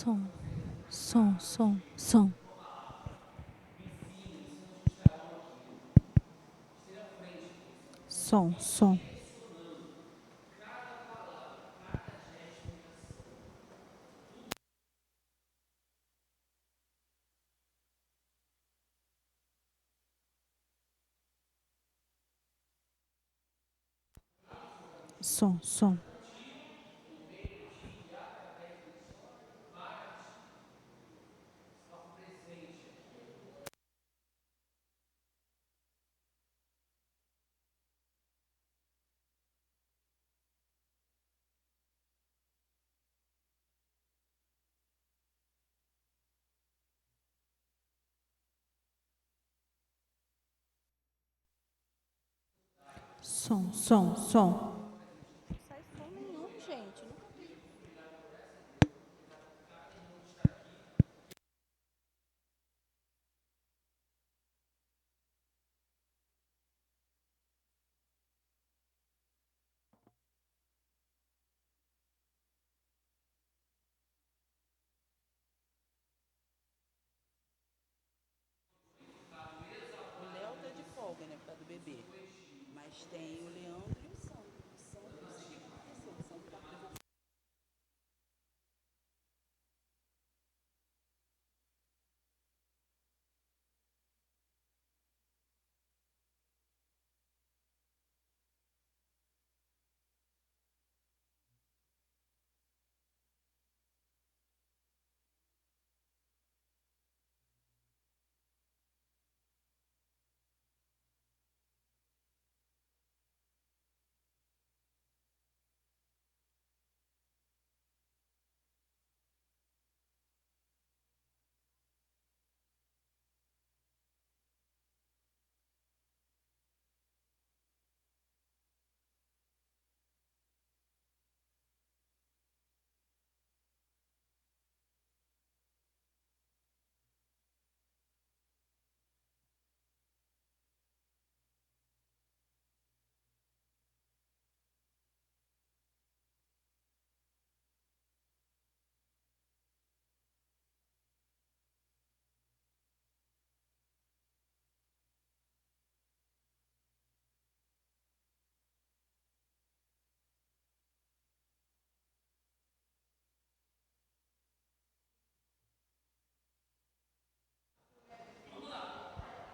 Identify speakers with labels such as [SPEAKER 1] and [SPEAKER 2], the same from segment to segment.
[SPEAKER 1] som, som, som, som. Som, som. Som, som. Som, som, som.
[SPEAKER 2] Não sai som nenhum, gente. Nunca vi. O Léo tá de folga, né, por causa do bebê. Mas tem o Leandro e o Sandro. O Sandro, não sei o que aconteceu. O Sandro tá preso.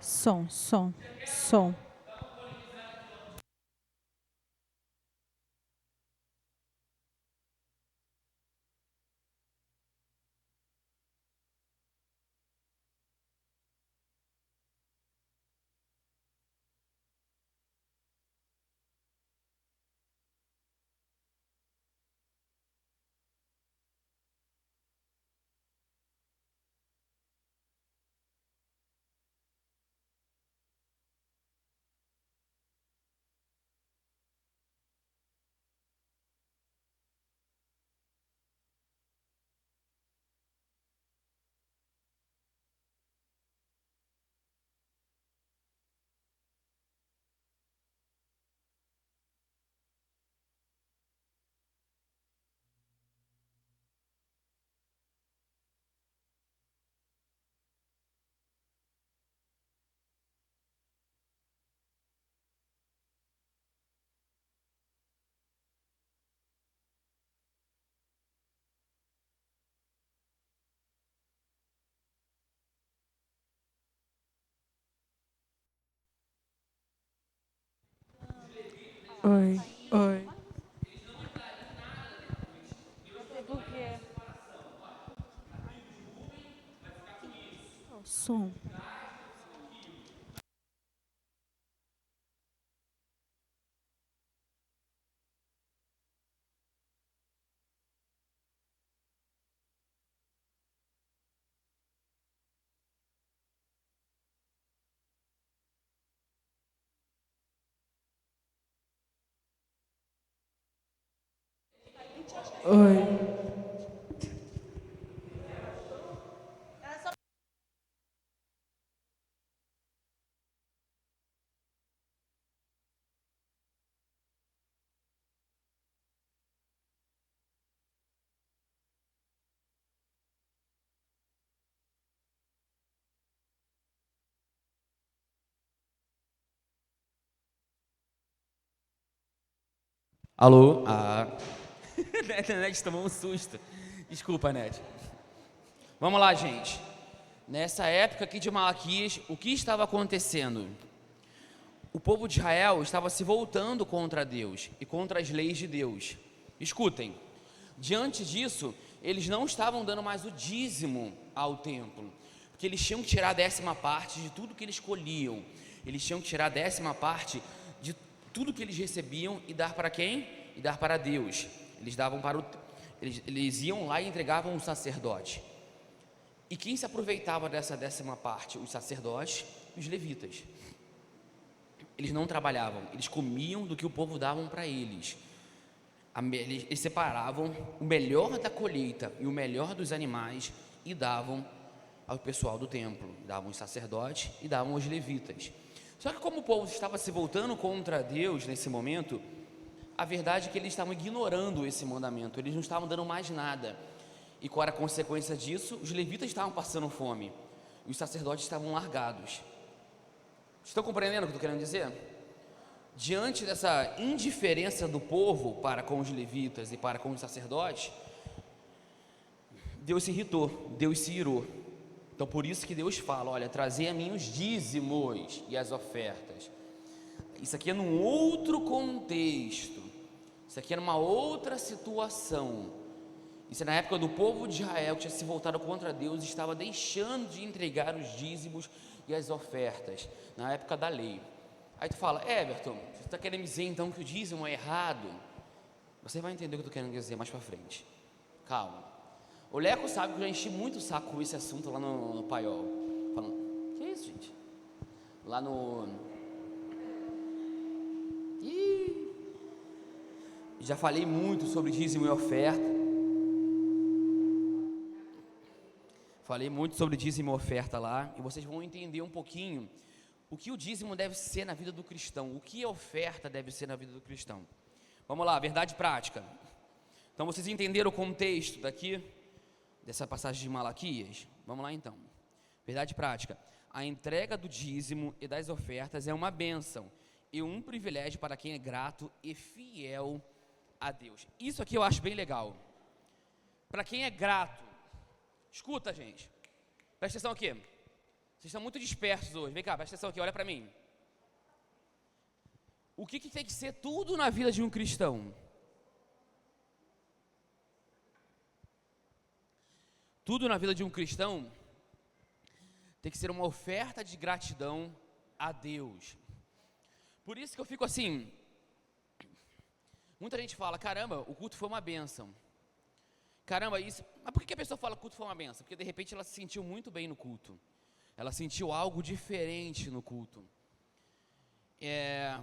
[SPEAKER 1] Som, som, som. Oi, oi.
[SPEAKER 2] Não sei por quê.
[SPEAKER 1] Som. Oi.
[SPEAKER 3] Alô? Net tomou um susto. Desculpa, Net. Vamos lá, gente. Nessa época aqui de Malaquias, o que estava acontecendo? O povo de Israel estava se voltando contra Deus e contra as leis de Deus. Escutem, diante disso, eles não estavam dando mais o dízimo ao templo, porque eles tinham que tirar a 10ª parte de tudo que eles colhiam. Eles tinham que tirar a 10ª parte de tudo que eles recebiam e dar para quem? E dar para Deus. Eles davam para eles iam lá e entregavam o sacerdote. E quem se aproveitava dessa 10ª parte? Os sacerdotes e os levitas. Eles não trabalhavam, eles comiam do que o povo davam para eles. Eles separavam o melhor da colheita e o melhor dos animais e davam ao pessoal do templo, davam os sacerdotes e davam aos levitas. Só que como o povo estava se voltando contra Deus nesse momento, a verdade é que eles estavam ignorando esse mandamento, eles não estavam dando mais nada. E qual era a consequência disso? Os levitas estavam passando fome e os sacerdotes estavam largados. Estão compreendendo o que eu estou querendo dizer? Diante dessa indiferença do povo para com os levitas e para com os sacerdotes, Deus se irritou, Deus se irou. Então por isso que Deus fala, olha, trazei a mim os dízimos e as ofertas. Isso aqui é num outro contexto, isso aqui é numa outra situação. Isso é na época do povo de Israel que tinha se voltado contra Deus e estava deixando de entregar os dízimos e as ofertas, na época da lei. Aí tu fala, Everton, você está querendo dizer então que o dízimo é errado? Você vai entender o que eu estou querendo dizer mais para frente. Calma. O Leco sabe que eu já enchi muito o saco com esse assunto lá no Paiol. Falando, que é isso, gente? Lá no... Já falei muito sobre dízimo e oferta. Falei muito sobre dízimo e oferta lá. E vocês vão entender um pouquinho o que o dízimo deve ser na vida do cristão, o que a oferta deve ser na vida do cristão. Vamos lá, verdade prática. Então vocês entenderam o contexto daqui, dessa passagem de Malaquias? Vamos lá então. Verdade prática. A entrega do dízimo e das ofertas é uma bênção e um privilégio para quem é grato e fiel a Deus. Isso aqui eu acho bem legal. Para quem é grato, escuta, gente, presta atenção aqui. Vocês estão muito dispersos hoje. Vem cá, presta atenção aqui, olha para mim. O que tem que ser tudo na vida de um cristão? Tudo na vida de um cristão tem que ser uma oferta de gratidão a Deus. Por isso que eu fico assim. Muita gente fala, caramba, o culto foi uma bênção. Caramba, isso. Mas por que a pessoa fala que o culto foi uma bênção? Porque de repente ela se sentiu muito bem no culto. Ela sentiu algo diferente no culto.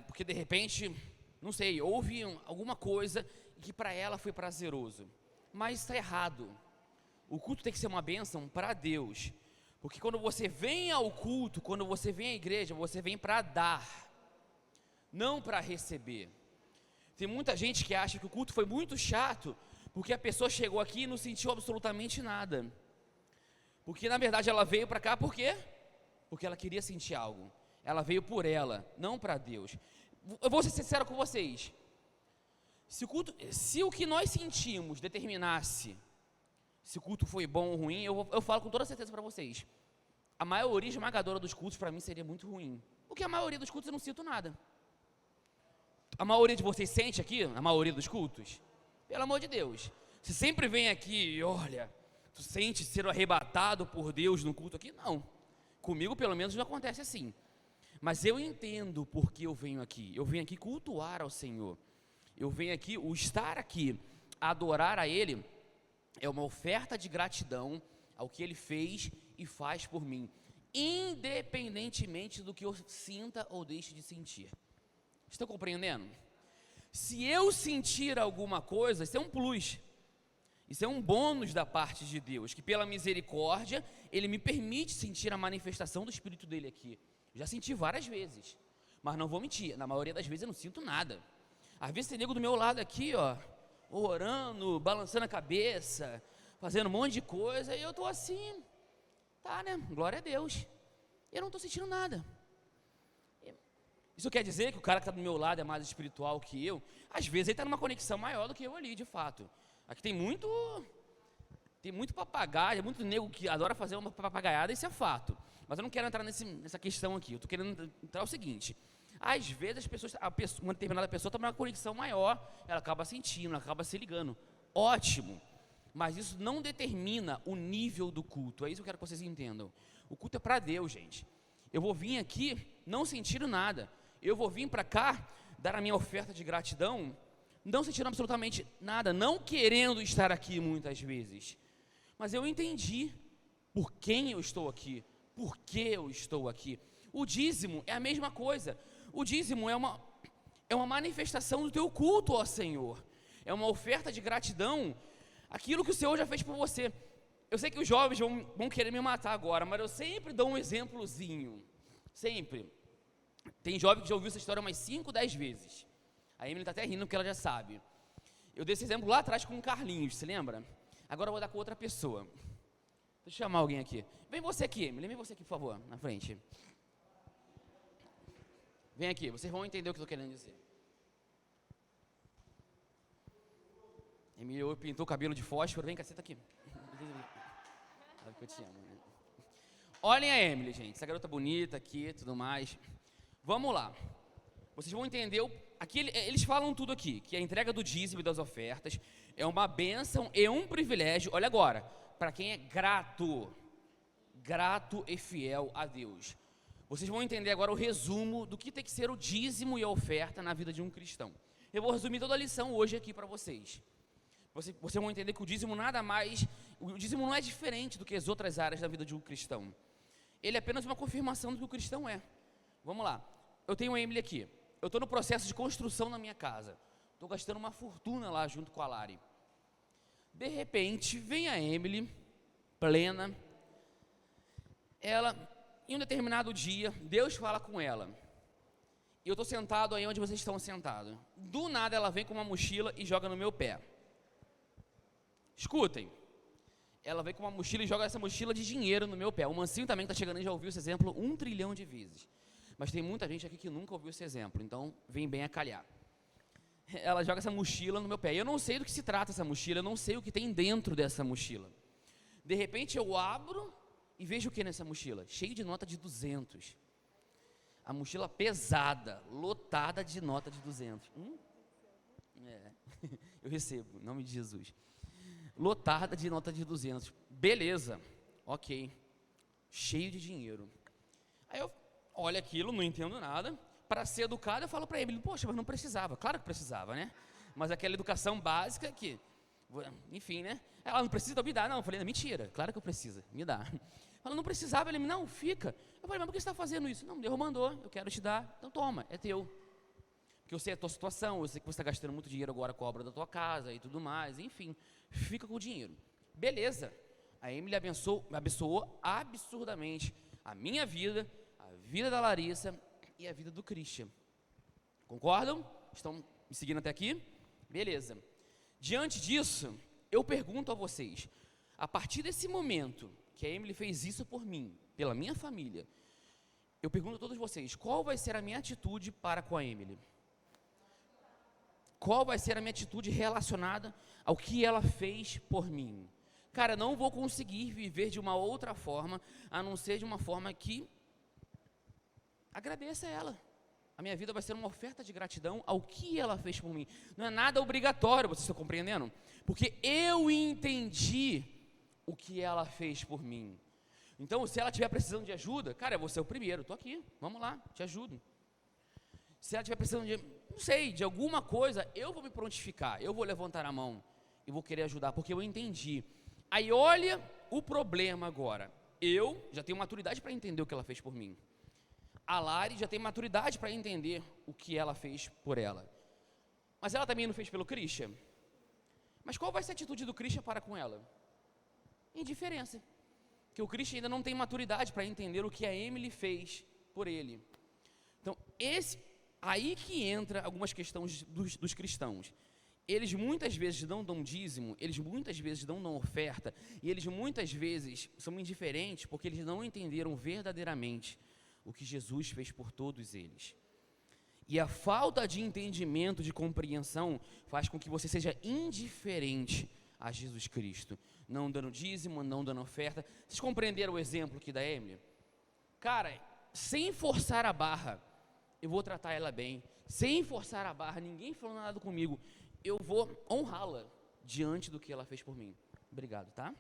[SPEAKER 3] Porque de repente, não sei, houve alguma coisa que para ela foi prazeroso. Mas está errado. O culto tem que ser uma bênção para Deus. Porque quando você vem ao culto, quando você vem à igreja, você vem para dar, não para receber. Tem muita gente que acha que o culto foi muito chato, porque a pessoa chegou aqui e não sentiu absolutamente nada. Porque na verdade ela veio para cá por quê? Porque ela queria sentir algo. Ela veio por ela, não para Deus. Eu vou ser sincero com vocês. Se o que nós sentimos determinasse se o culto foi bom ou ruim, eu falo com toda certeza para vocês. A maioria esmagadora dos cultos para mim seria muito ruim. Porque a maioria dos cultos eu não sinto nada. A maioria de vocês sente aqui, a maioria dos cultos? Pelo amor de Deus. Você sempre vem aqui e olha, tu sente ser arrebatado por Deus no culto aqui? Não. Comigo pelo menos não acontece assim. Mas eu entendo porque eu venho aqui. Eu venho aqui cultuar ao Senhor. Eu venho aqui, o estar aqui, adorar a Ele, é uma oferta de gratidão ao que Ele fez e faz por mim, independentemente do que eu sinta ou deixe de sentir. Estão compreendendo? Se eu sentir alguma coisa, isso é um plus. Isso é um bônus da parte de Deus, que pela misericórdia, Ele me permite sentir a manifestação do Espírito dEle aqui. Já senti várias vezes, mas não vou mentir, na maioria das vezes eu não sinto nada. Às vezes tem nego do meu lado aqui, ó, orando, balançando a cabeça, fazendo um monte de coisa, e eu estou assim, tá, né, glória a Deus. Eu não estou sentindo nada. Isso quer dizer que o cara que está do meu lado é mais espiritual que eu? Às vezes ele está numa conexão maior do que eu ali, de fato. Aqui tem muito papagaio, muito nego que adora fazer uma papagaiada, isso é fato. Mas eu não quero entrar nessa questão aqui. Eu estou querendo entrar o seguinte: às vezes uma determinada pessoa está numa conexão maior, ela acaba sentindo, ela acaba se ligando. Ótimo. Mas isso não determina o nível do culto. É isso que eu quero que vocês entendam. O culto é para Deus, gente. Eu vou vir aqui não sentindo nada. Eu vou vir para cá dar a minha oferta de gratidão, não sentindo absolutamente nada, não querendo estar aqui muitas vezes. Mas eu entendi por quem eu estou aqui, por que eu estou aqui. O dízimo é a mesma coisa. O dízimo é uma manifestação do teu culto ao Senhor. É uma oferta de gratidão, aquilo que o Senhor já fez por você. Eu sei que os jovens vão querer me matar agora, mas eu sempre dou um exemplozinho. Sempre. Tem jovem que já ouviu essa história umas 5, 10 vezes. A Emily está até rindo porque ela já sabe. Eu dei esse exemplo lá atrás com o Carlinhos, se lembra? Agora eu vou dar com outra pessoa. Deixa eu chamar alguém aqui. Vem você aqui, Emily, vem você aqui, por favor, na frente. Vem aqui, vocês vão entender o que eu estou querendo dizer. Emily pintou o cabelo de fósforo. Vem cá, senta aqui. Sabe que eu te amo, né? Olhem a Emily, gente. Essa garota bonita aqui, tudo mais. Vamos lá. Vocês vão entender. Aqui eles falam tudo aqui, que a entrega do dízimo e das ofertas é uma bênção e um privilégio. Olha agora, para quem é grato e fiel a Deus. Vocês vão entender agora o resumo do que tem que ser o dízimo e a oferta na vida de um cristão. Eu vou resumir toda a lição hoje aqui para vocês. Vocês vão entender que o dízimo o dízimo não é diferente do que as outras áreas da vida de um cristão. Ele é apenas uma confirmação do que o cristão é. Vamos lá. Eu tenho a Emily aqui. Eu estou no processo de construção na minha casa. Estou gastando uma fortuna lá junto com a Lari. De repente, vem a Emily, plena. Ela, em um determinado dia, Deus fala com ela. E eu estou sentado aí onde vocês estão sentados. Do nada ela vem com uma mochila e joga no meu pé. Escutem. Ela vem com uma mochila e joga essa mochila de dinheiro no meu pé. O Mancinho também está chegando e já ouviu esse exemplo 1 trilhão de vezes. Mas tem muita gente aqui que nunca ouviu esse exemplo, então vem bem a calhar. Ela joga essa mochila no meu pé. Eu não sei do que se trata essa mochila, eu não sei o que tem dentro dessa mochila. De repente eu abro e vejo o que nessa mochila? Cheio de nota de 200. A mochila pesada, lotada de nota de 200. Eu recebo, em nome de Jesus. Lotada de nota de 200. Beleza, ok. Cheio de dinheiro. Aí eu olho aquilo, não entendo nada. Para ser educado, eu falo para ele: poxa, mas não precisava. Claro que precisava, né? Mas aquela educação básica que, enfim, né? Ela não precisa, me dá. Não, eu falei: mentira, claro que eu preciso, me dá. Ela não precisava, ele: não, fica. Eu falei: mas por que você está fazendo isso? Não, Deus mandou, eu quero te dar, então toma, é teu. Porque eu sei a tua situação, eu sei que você está gastando muito dinheiro agora com a obra da tua casa e tudo mais, enfim, fica com o dinheiro. Beleza. A Emily abençoou absurdamente a minha vida, a vida da Larissa e a vida do Christian. Concordam? Estão me seguindo até aqui? Beleza. Diante disso, eu pergunto a vocês, a partir desse momento que a Emily fez isso por mim, pela minha família, eu pergunto a todos vocês, qual vai ser a minha atitude para com a Emily? Qual vai ser a minha atitude relacionada ao que ela fez por mim? Cara, não vou conseguir viver de uma outra forma, a não ser de uma forma que agradeça a ela. A minha vida vai ser uma oferta de gratidão ao que ela fez por mim. Não é nada obrigatório, vocês estão compreendendo? Porque eu entendi o que ela fez por mim. Então, se ela estiver precisando de ajuda, cara, eu vou ser o primeiro, estou aqui, vamos lá, te ajudo. Se ela estiver precisando de, não sei, de alguma coisa, eu vou me prontificar, eu vou levantar a mão e vou querer ajudar, porque eu entendi. Aí olha o problema agora. Eu já tenho maturidade para entender o que ela fez por mim. A Lari já tem maturidade para entender o que ela fez por ela. Mas ela também não fez pelo Christian? Mas qual vai ser a atitude do Christian para com ela? Indiferença. Porque o Christian ainda não tem maturidade para entender o que a Emily fez por ele. Então, aí que entra algumas questões dos cristãos. Eles muitas vezes não dão dízimo, eles muitas vezes não dão oferta, e eles muitas vezes são indiferentes porque eles não entenderam verdadeiramente o que Jesus fez por todos eles. E a falta de entendimento, de compreensão, faz com que você seja indiferente a Jesus Cristo. Não dando dízimo, não dando oferta. Vocês compreenderam o exemplo aqui da Emily? Cara, sem forçar a barra, eu vou tratar ela bem. Sem forçar a barra, ninguém falou nada comigo. Eu vou honrá-la diante do que ela fez por mim. Obrigado, tá?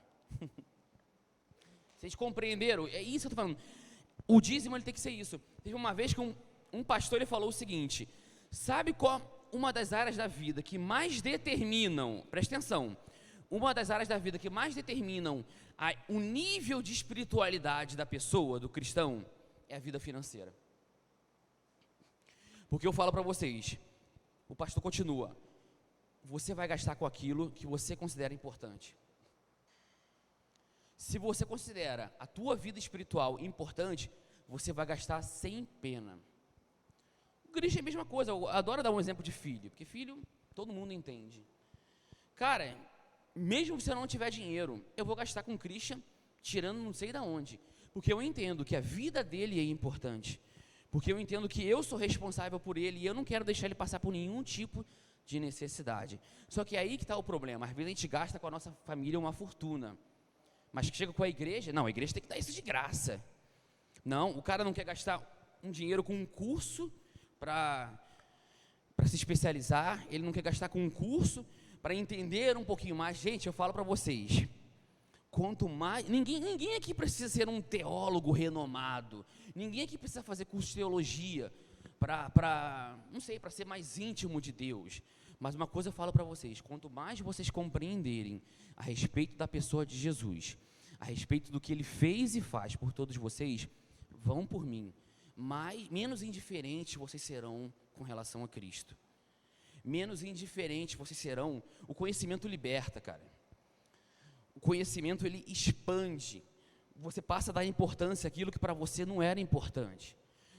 [SPEAKER 3] Vocês compreenderam? É isso que eu estou falando. O dízimo ele tem que ser isso. Teve uma vez que um pastor ele falou o seguinte: sabe qual uma das áreas da vida que mais determinam, presta atenção, uma das áreas da vida que mais determinam o nível de espiritualidade da pessoa, do cristão, é a vida financeira. Porque eu falo para vocês, o pastor continua, você vai gastar com aquilo que você considera importante. Se você considera a tua vida espiritual importante, você vai gastar sem pena. O Christian é a mesma coisa, eu adoro dar um exemplo de filho, porque filho todo mundo entende. Cara, mesmo se eu não tiver dinheiro, eu vou gastar com o Christian, tirando não sei de onde, porque eu entendo que a vida dele é importante, porque eu entendo que eu sou responsável por ele e eu não quero deixar ele passar por nenhum tipo de necessidade. Só que aí que está o problema, às vezes a gente gasta com a nossa família uma fortuna, mas chega com a igreja, não, a igreja tem que dar isso de graça. Não, o cara não quer gastar um dinheiro com um curso para se especializar, ele não quer gastar com um curso para entender um pouquinho mais. Gente, eu falo para vocês, quanto mais, ninguém aqui precisa ser um teólogo renomado, ninguém aqui precisa fazer curso de teologia não sei, para ser mais íntimo de Deus. Mas uma coisa eu falo para vocês, quanto mais vocês compreenderem a respeito da pessoa de Jesus, a respeito do que Ele fez e faz por todos vocês, vão por mim, menos indiferentes vocês serão com relação a Cristo. Menos indiferentes vocês serão. O conhecimento liberta, cara. O conhecimento, ele expande. Você passa a dar importância àquilo que para você não era importante.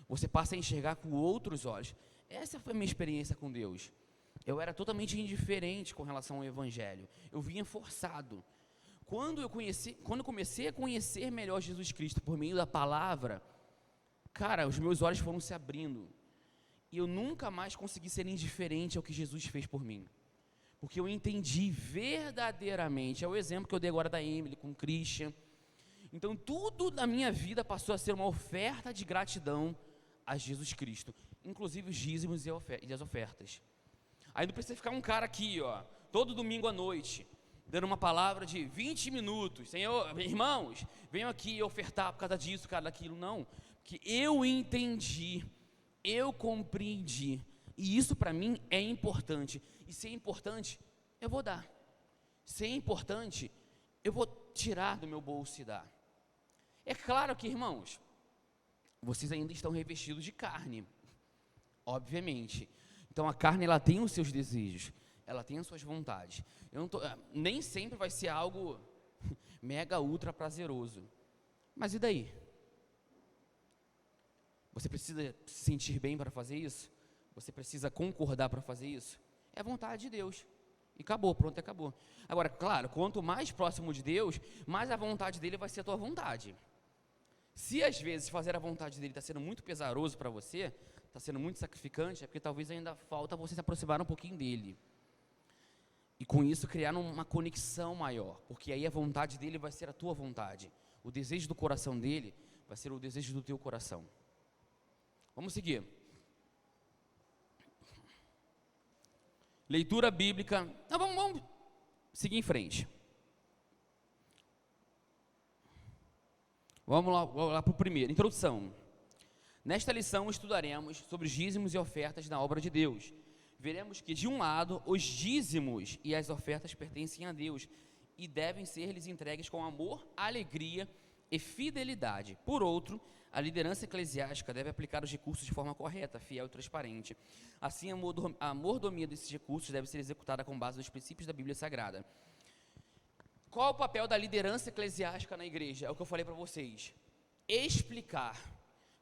[SPEAKER 3] Você passa a enxergar com outros olhos. Essa foi a minha experiência com Deus. Eu era totalmente indiferente com relação ao Evangelho. Eu vinha forçado. Quando eu comecei a conhecer melhor Jesus Cristo por meio da palavra, cara, os meus olhos foram se abrindo. E eu nunca mais consegui ser indiferente ao que Jesus fez por mim. Porque eu entendi verdadeiramente. É o exemplo que eu dei agora da Emily com o Christian. Então tudo na minha vida passou a ser uma oferta de gratidão a Jesus Cristo. Inclusive os dízimos e as ofertas. Aí não precisa ficar um cara aqui, ó, todo domingo à noite, dando uma palavra de 20 minutos. Senhor, irmãos, venham aqui ofertar por causa disso, por causa daquilo. Não, porque eu entendi, eu compreendi. E isso para mim é importante. E se é importante, eu vou dar. Se é importante, eu vou tirar do meu bolso e dar. É claro que, irmãos, vocês ainda estão revestidos de carne, obviamente. Então a carne, ela tem os seus desejos, ela tem as suas vontades. Nem sempre vai ser algo mega ultra prazeroso. Mas e daí? Você precisa se sentir bem para fazer isso? Você precisa concordar para fazer isso? É a vontade de Deus. E acabou, pronto, acabou. Agora, claro, quanto mais próximo de Deus, mais a vontade dele vai ser a tua vontade. Se às vezes fazer a vontade dele está sendo muito pesaroso para você, está sendo muito sacrificante, é porque talvez ainda falta você se aproximar um pouquinho dele. E com isso criar uma conexão maior, porque aí a vontade dele vai ser a tua vontade. O desejo do coração dele vai ser o desejo do teu coração. Vamos seguir. Leitura bíblica. Não, vamos seguir em frente. Vamos lá para o primeiro. Introdução. Nesta lição estudaremos sobre os dízimos e ofertas na obra de Deus. Veremos que, de um lado, os dízimos e as ofertas pertencem a Deus e devem ser-lhes entregues com amor, alegria e fidelidade. Por outro, a liderança eclesiástica deve aplicar os recursos de forma correta, fiel e transparente. Assim, a mordomia desses recursos deve ser executada com base nos princípios da Bíblia Sagrada. Qual é o papel da liderança eclesiástica na igreja? É o que eu falei para vocês. Explicar,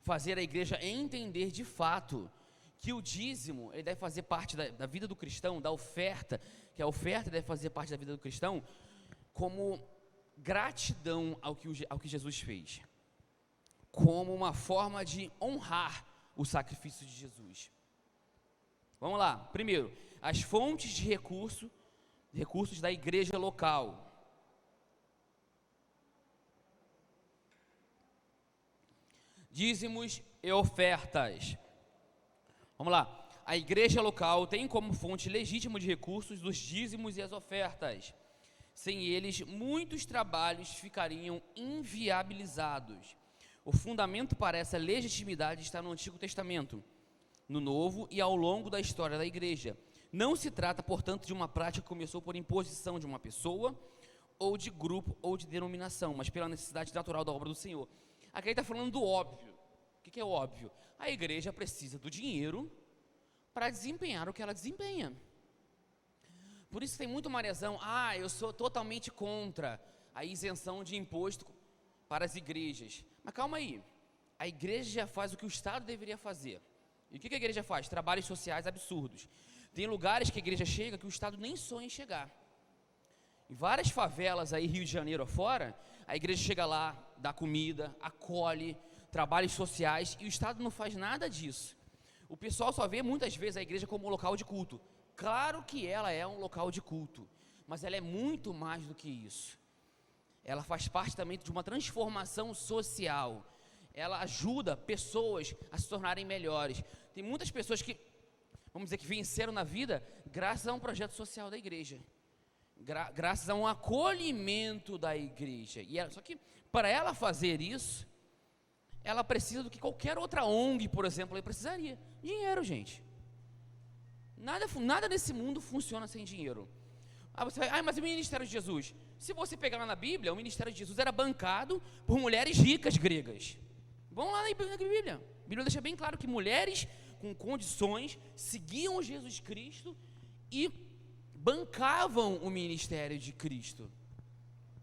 [SPEAKER 3] fazer a igreja entender de fato que o dízimo ele deve fazer parte da vida do cristão, da oferta, que a oferta deve fazer parte da vida do cristão, como gratidão ao que Jesus fez, como uma forma de honrar o sacrifício de Jesus. Vamos lá. Primeiro, as fontes de recursos da igreja local. Dízimos e ofertas. Vamos lá. A igreja local tem como fonte legítima de recursos os dízimos e as ofertas. Sem eles, muitos trabalhos ficariam inviabilizados. O fundamento para essa legitimidade está no Antigo Testamento, no Novo e ao longo da história da igreja. Não se trata, portanto, de uma prática que começou por imposição de uma pessoa, ou de grupo, ou de denominação, mas pela necessidade natural da obra do Senhor. Aqui ele está falando do óbvio. O que é óbvio? A igreja precisa do dinheiro para desempenhar o que ela desempenha. Por isso tem muito marezão. Eu sou totalmente contra a isenção de imposto para as igrejas. Mas calma aí, a igreja já faz o que o Estado deveria fazer. E o que a igreja faz? Trabalhos sociais absurdos. Tem lugares que a igreja chega que o Estado nem sonha em chegar. Em várias favelas aí, Rio de Janeiro afora, a igreja chega lá, dá comida, acolhe, trabalhos sociais, e o Estado não faz nada disso. O pessoal só vê muitas vezes a igreja como um local de culto. Claro que ela é um local de culto, mas ela é muito mais do que isso. Ela faz parte também de uma transformação social. Ela ajuda pessoas a se tornarem melhores. Tem muitas pessoas que, vamos dizer, que venceram na vida graças a um projeto social da igreja. Graças a um acolhimento da igreja. Só que para ela fazer isso, ela precisa do que qualquer outra ONG, por exemplo, precisaria. Dinheiro, gente. Nada nesse mundo funciona sem dinheiro. Você vai, mas e o ministério de Jesus? Se você pegar lá na Bíblia, o ministério de Jesus era bancado por mulheres ricas gregas. Vamos lá na Bíblia. A Bíblia deixa bem claro que mulheres com condições seguiam Jesus Cristo e bancavam o ministério de Cristo.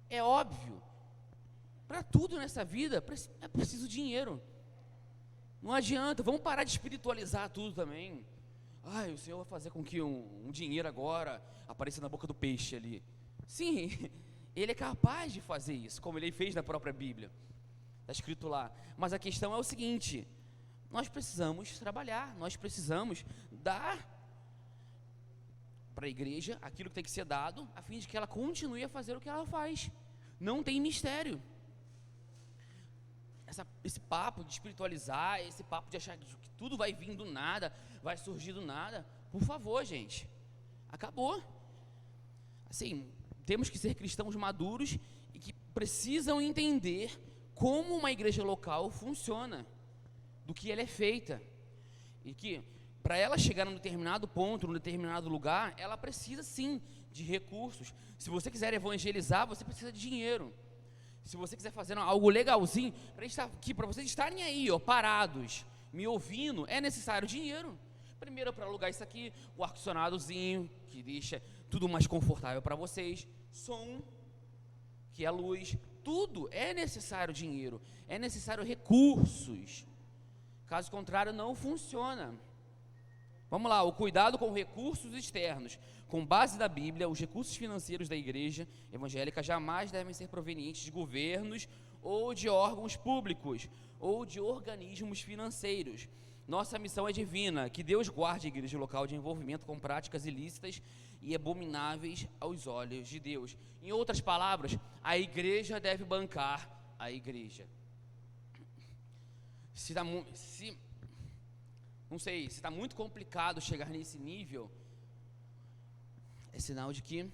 [SPEAKER 3] É óbvio. Para tudo nessa vida é preciso dinheiro. Não adianta, vamos parar de espiritualizar tudo também. O Senhor vai fazer com que um dinheiro agora apareça na boca do peixe ali. Sim, Ele é capaz de fazer isso, como Ele fez na própria Bíblia. Está escrito lá. Mas a questão é o seguinte: nós precisamos trabalhar, nós precisamos dar para a igreja aquilo que tem que ser dado, a fim de que ela continue a fazer o que ela faz. Não tem mistério. Esse papo de espiritualizar, esse papo de achar que tudo vai vir do nada, vai surgir do nada, por favor, gente, acabou. Assim, temos que ser cristãos maduros e que precisam entender como uma igreja local funciona, do que ela é feita, e que para ela chegar num determinado ponto, num determinado lugar, ela precisa sim de recursos. Se você quiser evangelizar, você precisa de dinheiro. Se você quiser fazer algo legalzinho, para vocês estarem aí, parados, me ouvindo, é necessário dinheiro. Primeiro, para alugar isso aqui, o ar-condicionadozinho, que deixa tudo mais confortável para vocês, som, que é luz, tudo é necessário dinheiro, é necessário recursos. Caso contrário, não funciona. Vamos lá, o cuidado com recursos externos. Com base na Bíblia, os recursos financeiros da igreja evangélica jamais devem ser provenientes de governos ou de órgãos públicos ou de organismos financeiros. Nossa missão é divina, que Deus guarde a igreja local de envolvimento com práticas ilícitas e abomináveis aos olhos de Deus. Em outras palavras, a igreja deve bancar a igreja. Não sei, se está muito complicado chegar nesse nível, é sinal de que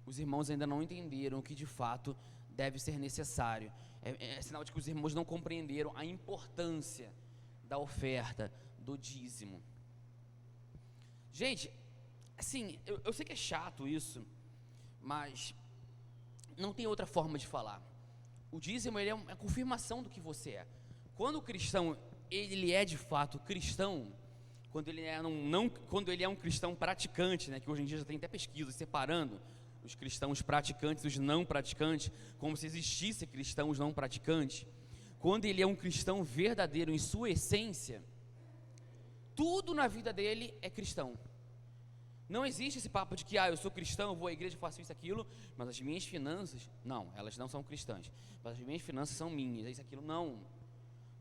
[SPEAKER 3] os irmãos ainda não entenderam o que de fato deve ser necessário. É sinal de que os irmãos não compreenderam a importância da oferta, do dízimo. Gente, assim, eu sei que é chato isso, mas não tem outra forma de falar. O dízimo, ele é uma confirmação do que você é. Quando o cristão, ele é de fato cristão, quando ele é um cristão praticante, né, que hoje em dia já tem até pesquisas separando os cristãos praticantes dos não praticantes, como se existisse cristãos não praticantes. Quando ele é um cristão verdadeiro em sua essência, tudo na vida dele é cristão. Não existe esse papo de que eu sou cristão, eu vou à igreja, faço isso, aquilo, mas as minhas finanças, não, elas não são cristãs, mas as minhas finanças são minhas, isso, aquilo, não.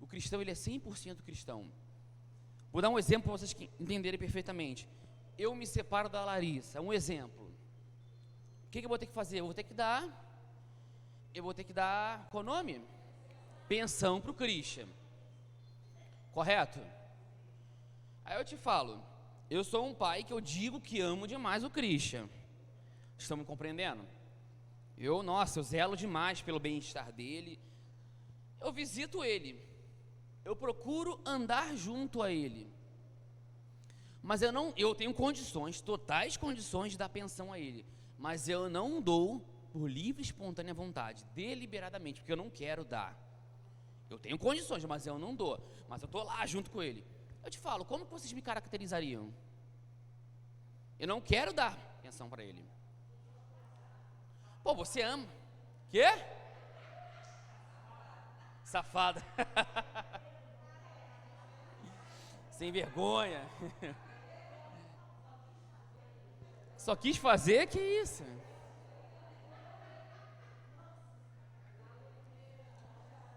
[SPEAKER 3] O cristão, ele é 100% cristão. Vou dar um exemplo para vocês entenderem perfeitamente. Eu me separo da Larissa, um exemplo. O que eu vou ter que fazer? Eu vou ter que dar, qual o nome? Pensão para o Christian. Correto? Aí eu te falo, eu sou um pai que eu digo que amo demais o Christian. Estão me compreendendo? Eu zelo demais pelo bem-estar dele. Eu visito ele. Eu procuro andar junto a ele. Mas eu tenho condições, totais condições de dar pensão a ele. Mas eu não dou por livre e espontânea vontade, deliberadamente, porque eu não quero dar. Eu tenho condições, mas eu não dou. Mas eu estou lá junto com ele. Eu te falo, como que vocês me caracterizariam? Eu não quero dar pensão para ele. Pô, você ama. Quê? Safada. Sem vergonha. Só quis fazer, que isso?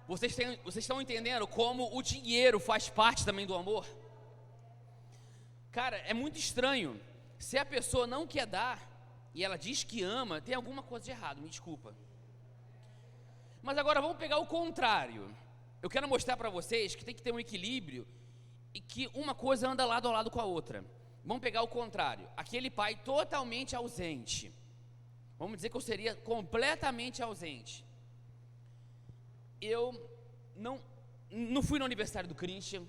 [SPEAKER 3] Vocês estão entendendo como o dinheiro faz parte também do amor? Cara, é muito estranho. Se a pessoa não quer dar e ela diz que ama, tem alguma coisa de errado, me desculpa. Mas agora vamos pegar o contrário. Eu quero mostrar para vocês que tem que ter um equilíbrio e que uma coisa anda lado a lado com a outra. Vamos pegar o contrário. Aquele pai totalmente ausente. Vamos dizer que eu seria completamente ausente. Eu não fui no aniversário do Christian,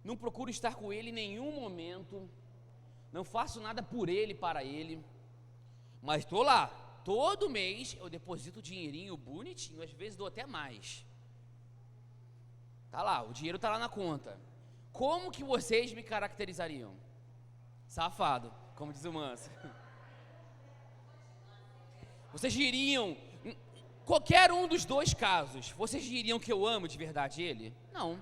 [SPEAKER 3] não procuro estar com ele em nenhum momento, não faço nada por ele, para ele, mas estou lá, todo mês eu deposito dinheirinho bonitinho, às vezes dou até mais. Tá lá, o dinheiro tá lá na conta. Como que vocês me caracterizariam? Safado, como diz o Manso. Vocês diriam, qualquer um dos dois casos, vocês diriam que eu amo de verdade ele? Não.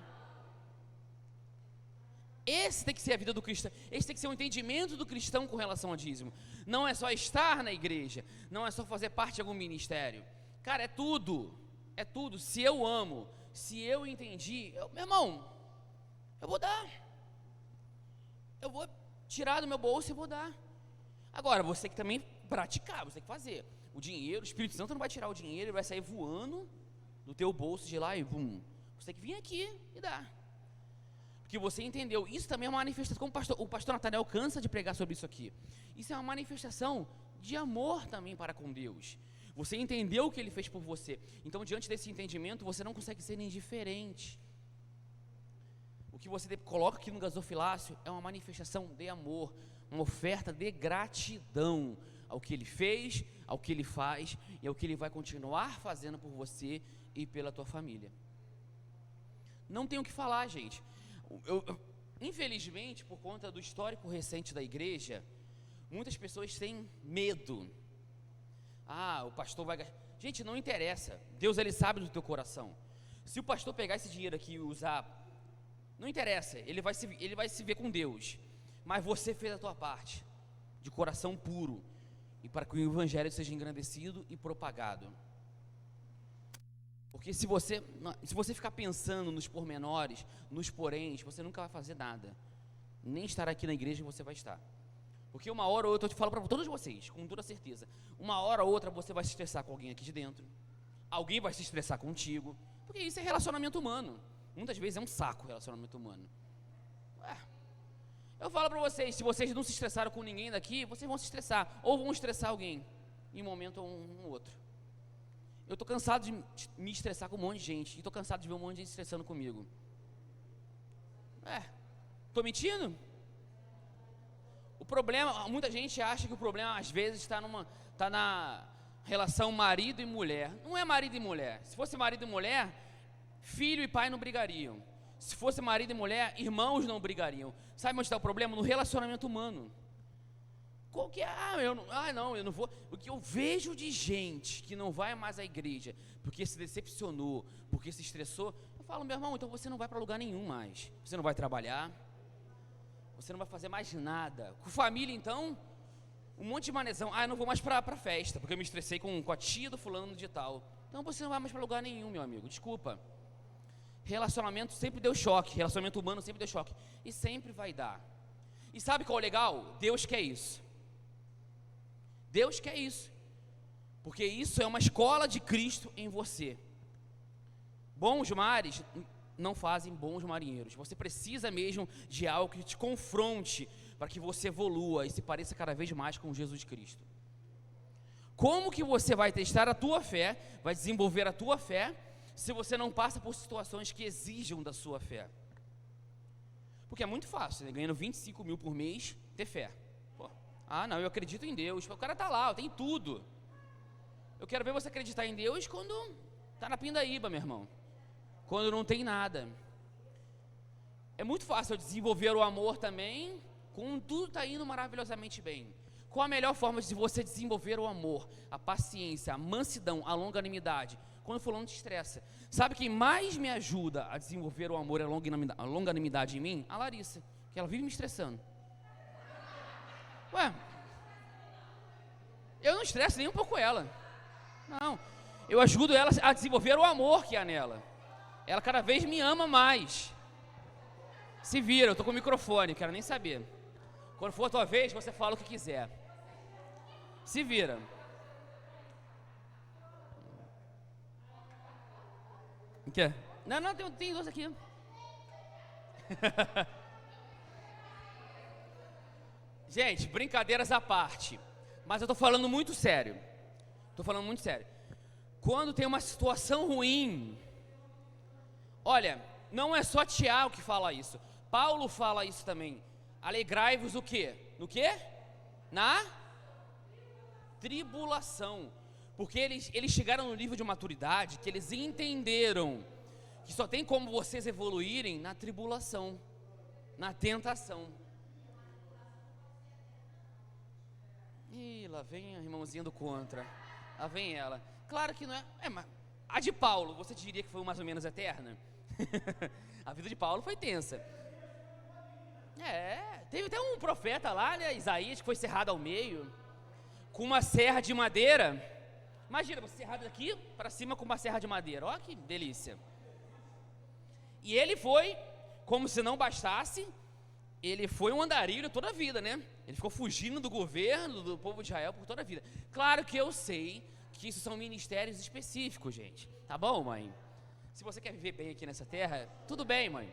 [SPEAKER 3] Esse tem que ser a vida do cristão, esse tem que ser o entendimento do cristão com relação ao dízimo. Não é só estar na igreja, não é só fazer parte de algum ministério. Cara, é tudo. Se eu amo, se eu entendi, meu irmão, eu vou dar. Eu vou tirar do meu bolso e vou dar. Agora, você que também praticar, você tem que fazer. O dinheiro, o Espírito Santo não vai tirar o dinheiro, ele vai sair voando do teu bolso de lá e bum. Você tem que vir aqui e dar. Porque você entendeu, isso também é uma manifestação, como o pastor Nathanael cansa de pregar sobre isso aqui. Isso é uma manifestação de amor também para com Deus. Você entendeu o que ele fez por você. Então, diante desse entendimento, você não consegue ser indiferente. O que você coloca aqui no gasofilácio é uma manifestação de amor, uma oferta de gratidão ao que ele fez, ao que ele faz e ao que ele vai continuar fazendo por você e pela tua família. Não tem o que falar, gente. Infelizmente, por conta do histórico recente da igreja, muitas pessoas têm medo. O pastor vai... Gente, não interessa. Deus, ele sabe do teu coração. Se o pastor pegar esse dinheiro aqui e usar, não interessa, ele vai se ver com Deus. Mas você fez a tua parte, de coração puro, e para que o evangelho seja engrandecido e propagado. Porque se você ficar pensando nos pormenores, nos poréns, você nunca vai fazer nada. Nem estar aqui na igreja você vai estar. Porque uma hora ou outra, eu te falo para todos vocês, com toda certeza, uma hora ou outra você vai se estressar com alguém aqui de dentro, alguém vai se estressar contigo, porque isso é relacionamento humano. Muitas vezes é um saco o relacionamento humano. Eu falo para vocês, se vocês não se estressaram com ninguém daqui, vocês vão se estressar, ou vão estressar alguém, em um momento ou um outro. Eu estou cansado de me estressar com um monte de gente, e estou cansado de ver um monte de gente estressando comigo. Estou mentindo? O problema, muita gente acha que o problema às vezes está na relação marido e mulher. Não é marido e mulher. Se fosse marido e mulher, filho e pai não brigariam. Se fosse marido e mulher, irmãos não brigariam. Sabe onde está o problema? No relacionamento humano. Qual que é? Eu não vou. O que eu vejo de gente que não vai mais à igreja porque se decepcionou, porque se estressou, eu falo, meu irmão, então você não vai para lugar nenhum mais. Você não vai trabalhar, você não vai fazer mais nada. Com família, então, um monte de manezão. Eu não vou mais para festa, porque eu me estressei com a tia do fulano de tal. Então você não vai mais para lugar nenhum, meu amigo, desculpa. Relacionamento sempre deu choque, relacionamento humano sempre deu choque, e sempre vai dar. E sabe qual é o legal? Deus quer isso. Deus quer isso, porque isso é uma escola de Cristo em você. Bons mares não fazem bons marinheiros. Você precisa mesmo de algo que te confronte, para que você evolua e se pareça cada vez mais com Jesus Cristo. Como que você vai testar a tua fé, vai desenvolver a tua fé, se você não passa por situações que exijam da sua fé? Porque é muito fácil, né? Ganhando 25 mil por mês, ter fé. Pô, não, eu acredito em Deus. O cara está lá, tem tudo. Eu quero ver você acreditar em Deus quando está na pindaíba, meu irmão. Quando não tem nada. É muito fácil eu desenvolver o amor também, quando tudo está indo maravilhosamente bem. Qual a melhor forma de você desenvolver o amor, a paciência, a mansidão, a longanimidade? Quando fulano te estressa. Sabe quem mais me ajuda a desenvolver o amor e a longanimidade em mim? A Larissa, que ela vive me estressando. Ué, eu não estresso nem um pouco ela. Não, eu ajudo ela a desenvolver o amor que há nela. Ela cada vez me ama mais. Se vira, eu estou com o microfone, quero nem saber. Quando for a tua vez, você fala o que quiser. Se vira. O quê? Não, tem dois aqui. Gente, brincadeiras à parte. Mas eu estou falando muito sério. Quando tem uma situação ruim, olha, não é só Tiago que fala isso. Paulo fala isso também. Alegrai-vos o quê? No quê? Na tribulação. Porque eles chegaram no nível de maturidade que eles entenderam que só tem como vocês evoluírem na tribulação, na tentação. Ih, lá vem a irmãozinha do contra. Lá vem ela. Claro que não é, mas a de Paulo, você diria que foi mais ou menos eterna? A vida de Paulo foi tensa. Teve até um profeta lá, né, Isaías, que foi cerrado ao meio, com uma serra de madeira. Imagina, você cerrado daqui para cima com uma serra de madeira. Olha que delícia. E ele foi, como se não bastasse, ele foi um andarilho toda a vida, né? Ele ficou fugindo do governo, do povo de Israel por toda a vida. Claro que eu sei que isso são ministérios específicos, gente. Tá bom, mãe? Se você quer viver bem aqui nessa terra, tudo bem, mãe.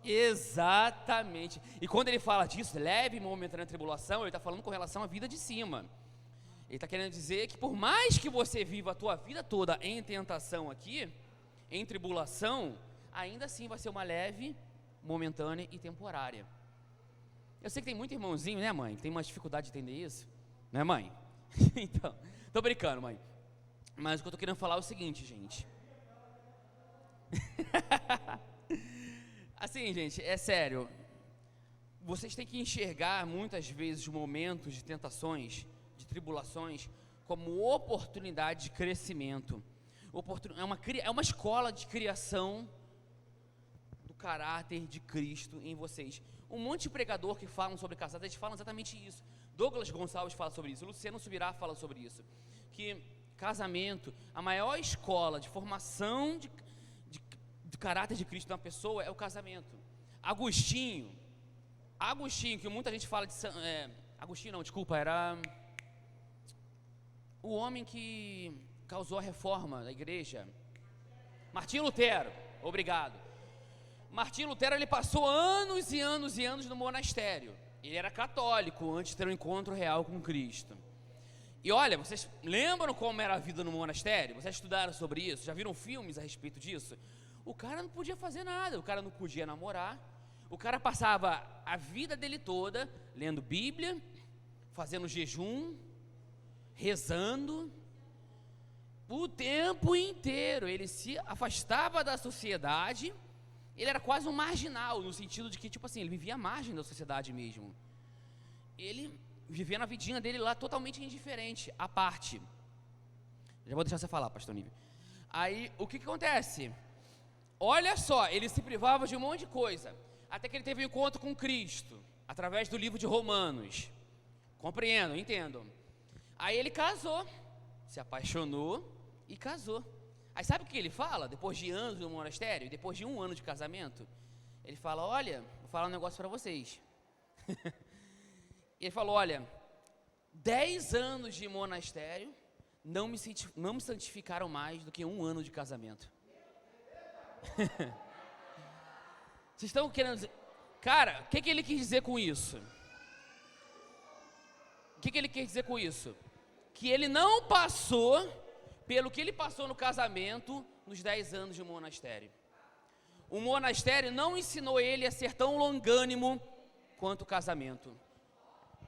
[SPEAKER 3] Exatamente. E quando ele fala disso, leve momentânea tribulação, ele está falando com relação à vida de cima. Ele está querendo dizer que por mais que você viva a tua vida toda em tentação aqui, em tribulação, ainda assim vai ser uma leve, momentânea e temporária. Eu sei que tem muito irmãozinho, né, mãe, que tem uma dificuldade de entender isso, né, mãe? Então, tô brincando, mãe. Mas o que eu tô querendo falar é o seguinte, gente. Assim, gente, é sério. Vocês têm que enxergar muitas vezes momentos de tentações, de tribulações, como oportunidade de crescimento. É uma escola de criação do caráter de Cristo em vocês. Um monte de pregador que falam sobre casados, eles falam exatamente isso. Douglas Gonçalves fala sobre isso, Luciano Subirá fala sobre isso. Que casamento, a maior escola de formação de caráter de Cristo na pessoa é o casamento. Agostinho, que muita gente fala de Agostinho não, desculpa, era o homem que causou a reforma da igreja. Martinho Lutero, obrigado. Martinho Lutero, ele passou anos e anos e anos no monastério. Ele era católico antes de ter um encontro real com Cristo. E olha, vocês lembram como era a vida no monastério? Vocês estudaram sobre isso? Já viram filmes a respeito disso? O cara não podia fazer nada, o cara não podia namorar. O cara passava a vida dele toda lendo Bíblia, fazendo jejum, rezando, o tempo inteiro. Ele se afastava da sociedade. Ele era quase um marginal, no sentido de que, tipo assim, ele vivia à margem da sociedade mesmo. Ele vivia na vidinha dele lá totalmente indiferente, à parte. Já vou deixar você falar, pastor Nível. Aí, o que acontece? Olha só, ele se privava de um monte de coisa, até que ele teve um encontro com Cristo, através do livro de Romanos. Compreendo, entendo. Aí ele casou, se apaixonou e casou. Aí sabe o que ele fala? Depois de anos no monastério, depois de 1 ano de casamento, ele fala, olha, vou falar um negócio para vocês. Ele falou, olha, 10 anos de monastério não me santificaram mais do que 1 ano de casamento. Vocês estão querendo dizer... Cara, o que ele quis dizer com isso? O que ele quis dizer com isso? Que ele não passou pelo que ele passou no casamento nos 10 anos de monastério. O monastério não ensinou ele a ser tão longânimo quanto o casamento.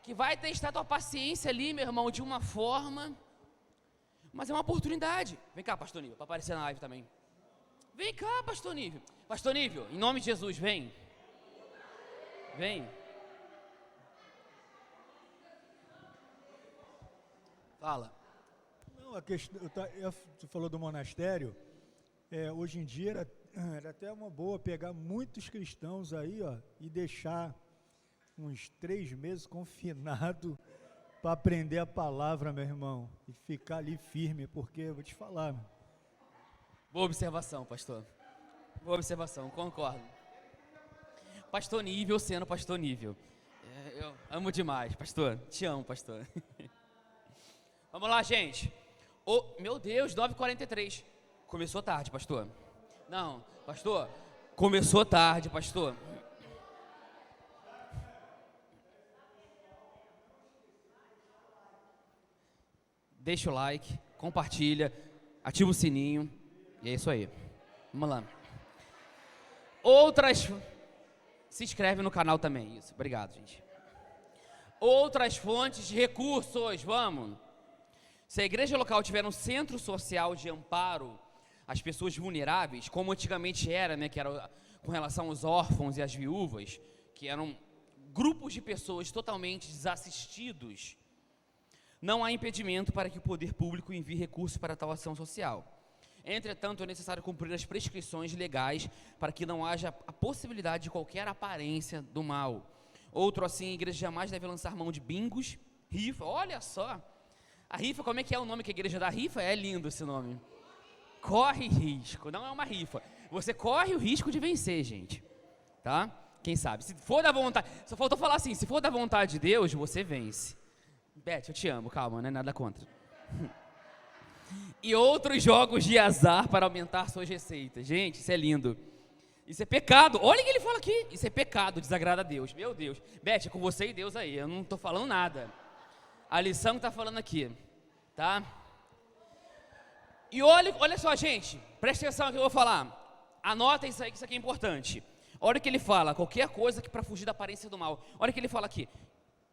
[SPEAKER 3] Que vai testar tua paciência ali, meu irmão, de uma forma, mas é uma oportunidade. Vem cá, pastor Nível, para aparecer na live também. Vem cá, pastor Nível. Pastor Nível, em nome de Jesus, vem. Vem. Fala.
[SPEAKER 4] Não, a questão, você falou do monastério, hoje em dia era até uma boa pegar muitos cristãos aí, ó, e deixar uns 3 meses confinado para aprender a palavra, meu irmão, e ficar ali firme, porque eu vou te falar.
[SPEAKER 3] Boa observação, pastor. Boa observação, concordo. Pastor Nível sendo pastor Nível. Eu amo demais, pastor. Te amo, pastor. Vamos lá, gente. Meu Deus, 9h43. Começou tarde, pastor. Não, pastor. Começou tarde, pastor. Deixa o like, compartilha, ativa o sininho. E é isso aí. Vamos lá. Se inscreve no canal também. Isso, obrigado, gente. Outras fontes de recursos, vamos. Se a igreja local tiver um centro social de amparo às pessoas vulneráveis, como antigamente era, né, que era com relação aos órfãos e às viúvas, que eram grupos de pessoas totalmente desassistidos, não há impedimento para que o poder público envie recursos para tal ação social. Entretanto, é necessário cumprir as prescrições legais para que não haja a possibilidade de qualquer aparência do mal. Outro assim, a igreja jamais deve lançar mão de bingos, rifa, olha só. A rifa, como é que é o nome que a igreja dá? Rifa? É lindo esse nome. Corre risco, não é uma rifa. Você corre o risco de vencer, gente. Tá? Quem sabe? Se for da vontade, só faltou falar assim, se for da vontade de Deus, você vence. Beth, eu te amo, calma, não é nada contra. E outros jogos de azar para aumentar suas receitas. Gente, isso é lindo. Isso é pecado. Olha o que ele fala aqui. Isso é pecado, desagrada a Deus. Meu Deus. Beth, é com você e Deus aí. Eu não estou falando nada. A lição que está falando aqui. Tá? E olha só, gente. Presta atenção no que eu vou falar. Anota isso aí, que isso aqui é importante. Olha o que ele fala. Qualquer coisa que para fugir da aparência do mal. Olha o que ele fala aqui.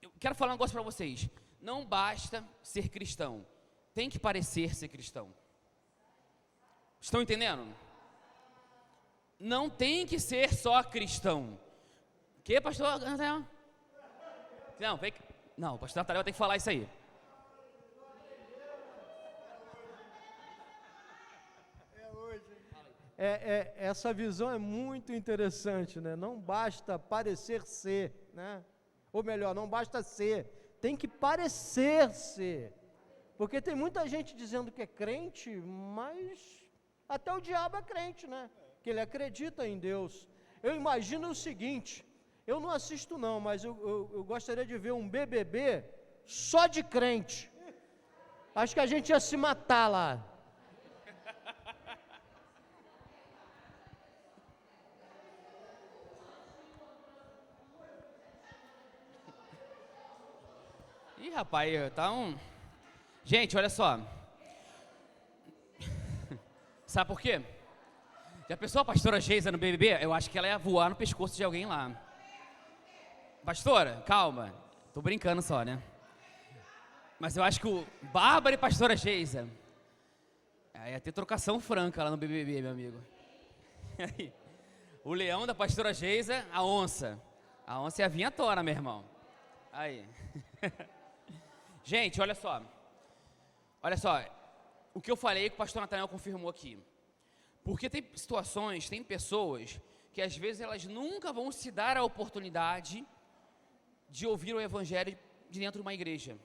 [SPEAKER 3] Eu quero falar um negócio para vocês. Não basta ser cristão. Tem que parecer ser cristão. Estão entendendo? Não tem que ser só cristão. Que, pastor? Não, o pastor Nathanael tem que falar isso aí.
[SPEAKER 5] Essa visão é muito interessante, né? Não basta parecer ser, né? Ou melhor, não basta ser, tem que parecer ser. Porque tem muita gente dizendo que é crente, mas até o diabo é crente, né? Que ele acredita em Deus. Eu imagino o seguinte, eu não assisto não, mas eu gostaria de ver um BBB só de crente. Acho que a gente ia se matar lá.
[SPEAKER 3] Ih, rapaz, tá um... Gente, olha só. Sabe por quê? Já pensou a pastora Geisa no BBB? Eu acho que ela ia voar no pescoço de alguém lá. Pastora, calma. Tô brincando só, né? Mas eu acho que o Bárbara e pastora Geisa ia ter trocação franca lá no BBB, meu amigo. O leão da pastora Geisa, a onça. A onça ia vir à tona, meu irmão. Aí. Gente, olha só. Olha só, o que eu falei que o pastor Nathanael confirmou aqui. Porque tem situações, tem pessoas que às vezes elas nunca vão se dar a oportunidade de ouvir o evangelho de dentro de uma igreja.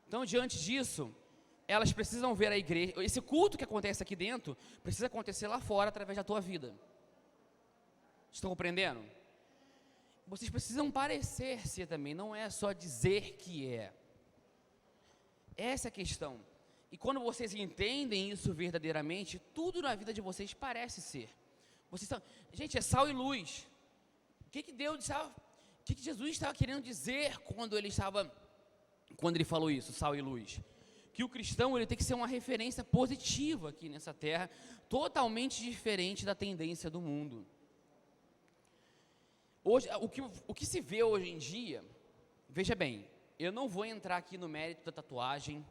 [SPEAKER 3] Então, diante disso, elas precisam ver a igreja, esse culto que acontece aqui dentro, precisa acontecer lá fora através da tua vida. Estão compreendendo? Vocês precisam parecer ser também, não é só dizer que é. Essa é a questão. E quando vocês entendem isso verdadeiramente, tudo na vida de vocês parece ser. Vocês estão, gente, é sal e luz. O que que Jesus estava querendo dizer quando ele falou isso, sal e luz? Que o cristão ele tem que ser uma referência positiva aqui nessa terra, totalmente diferente da tendência do mundo. Hoje, o que se vê hoje em dia, veja bem, eu não vou entrar aqui no mérito da tatuagem,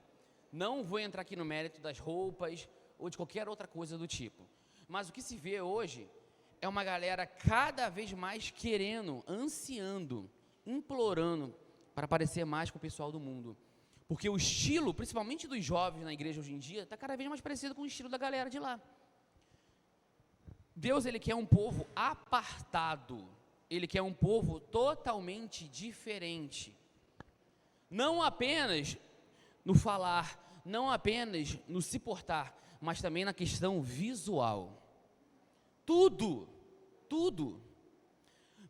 [SPEAKER 3] não vou entrar aqui no mérito das roupas ou de qualquer outra coisa do tipo. Mas o que se vê hoje é uma galera cada vez mais querendo, ansiando, implorando para parecer mais com o pessoal do mundo. Porque o estilo, principalmente dos jovens na igreja hoje em dia, está cada vez mais parecido com o estilo da galera de lá. Deus, ele quer um povo apartado. Ele quer um povo totalmente diferente. Não apenas no falar, não apenas no se portar, mas também na questão visual. Tudo.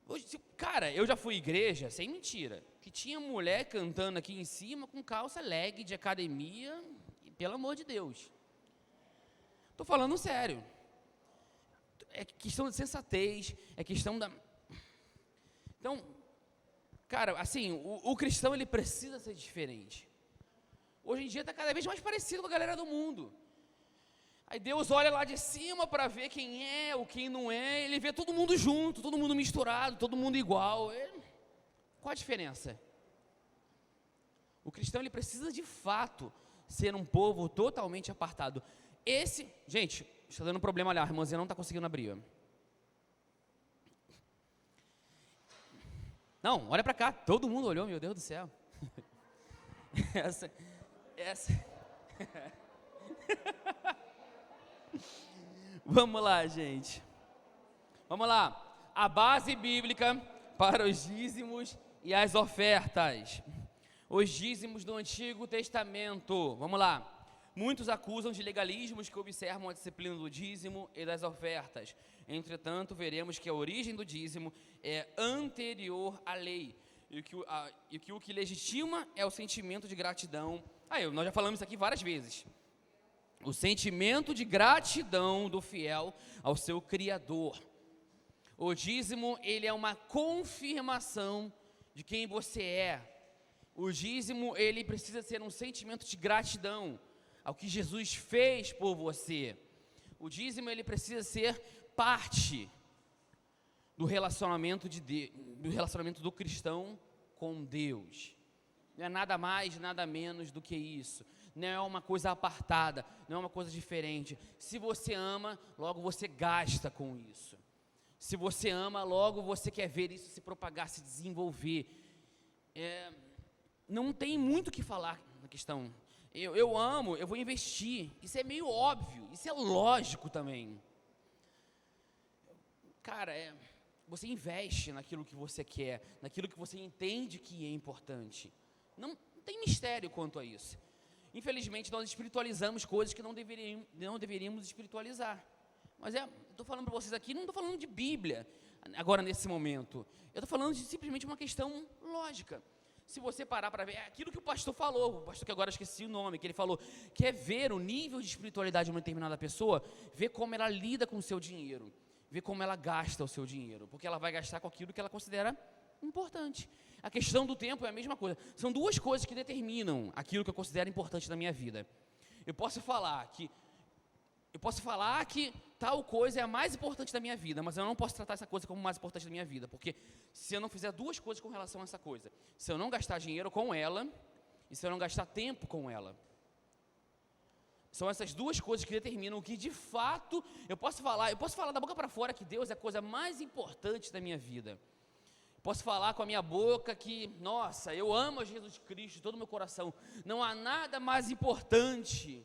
[SPEAKER 3] Hoje, cara, eu já fui à igreja, sem mentira, que tinha mulher cantando aqui em cima com calça leg de academia, e, pelo amor de Deus. Estou falando sério. É questão de sensatez, é questão da... Então, cara, assim, o cristão ele precisa ser diferente. Hoje em dia está cada vez mais parecido com a galera do mundo. Aí Deus olha lá de cima para ver quem é ou quem não é, ele vê todo mundo junto, todo mundo misturado, todo mundo igual. Qual a diferença? O cristão ele precisa de fato ser um povo totalmente apartado. Gente, está dando problema ali, a irmãzinha não está conseguindo abrir. Não, olha para cá, todo mundo olhou, meu Deus do céu. Essa. Vamos lá, gente. Vamos lá. A base bíblica para os dízimos e as ofertas. Os dízimos do Antigo Testamento. Vamos lá. Muitos acusam de legalismos que observam a disciplina do dízimo e das ofertas. Entretanto, veremos que a origem do dízimo é anterior à lei. E que o que legitima é o sentimento de gratidão. Nós já falamos isso aqui várias vezes. O sentimento de gratidão do fiel ao seu Criador. O dízimo, ele é uma confirmação de quem você é. O dízimo, ele precisa ser um sentimento de gratidão ao que Jesus fez por você. O dízimo, ele precisa ser parte do relacionamento do cristão com Deus. Não é nada mais, nada menos do que isso. Não é uma coisa apartada, não é uma coisa diferente. Se você ama, logo você gasta com isso. Se você ama, logo você quer ver isso se propagar, se desenvolver. Não tem muito o que falar na questão. Eu amo, eu vou investir. Isso é meio óbvio, isso é lógico também. Cara, você investe naquilo que você quer, naquilo que você entende que é importante. Não tem mistério quanto a isso. Infelizmente, nós espiritualizamos coisas que não deveríamos espiritualizar. Mas estou falando para vocês aqui, não estou falando de Bíblia, agora nesse momento. Eu estou falando de simplesmente uma questão lógica. Se você parar para ver, é aquilo que o pastor falou, o pastor que agora eu esqueci o nome, que ele falou, quer ver o nível de espiritualidade de uma determinada pessoa, ver como ela lida com o seu dinheiro, ver como ela gasta o seu dinheiro, porque ela vai gastar com aquilo que ela considera importante. A questão do tempo é a mesma coisa. São duas coisas que determinam aquilo que eu considero importante na minha vida. Eu posso falar que tal coisa é a mais importante da minha vida, mas eu não posso tratar essa coisa como mais importante da minha vida, porque se eu não fizer duas coisas com relação a essa coisa, se eu não gastar dinheiro com ela, e se eu não gastar tempo com ela, são essas duas coisas que determinam o que de fato eu posso falar da boca para fora que Deus é a coisa mais importante da minha vida. Posso falar com a minha boca que, nossa, eu amo a Jesus Cristo de todo o meu coração. Não há nada mais importante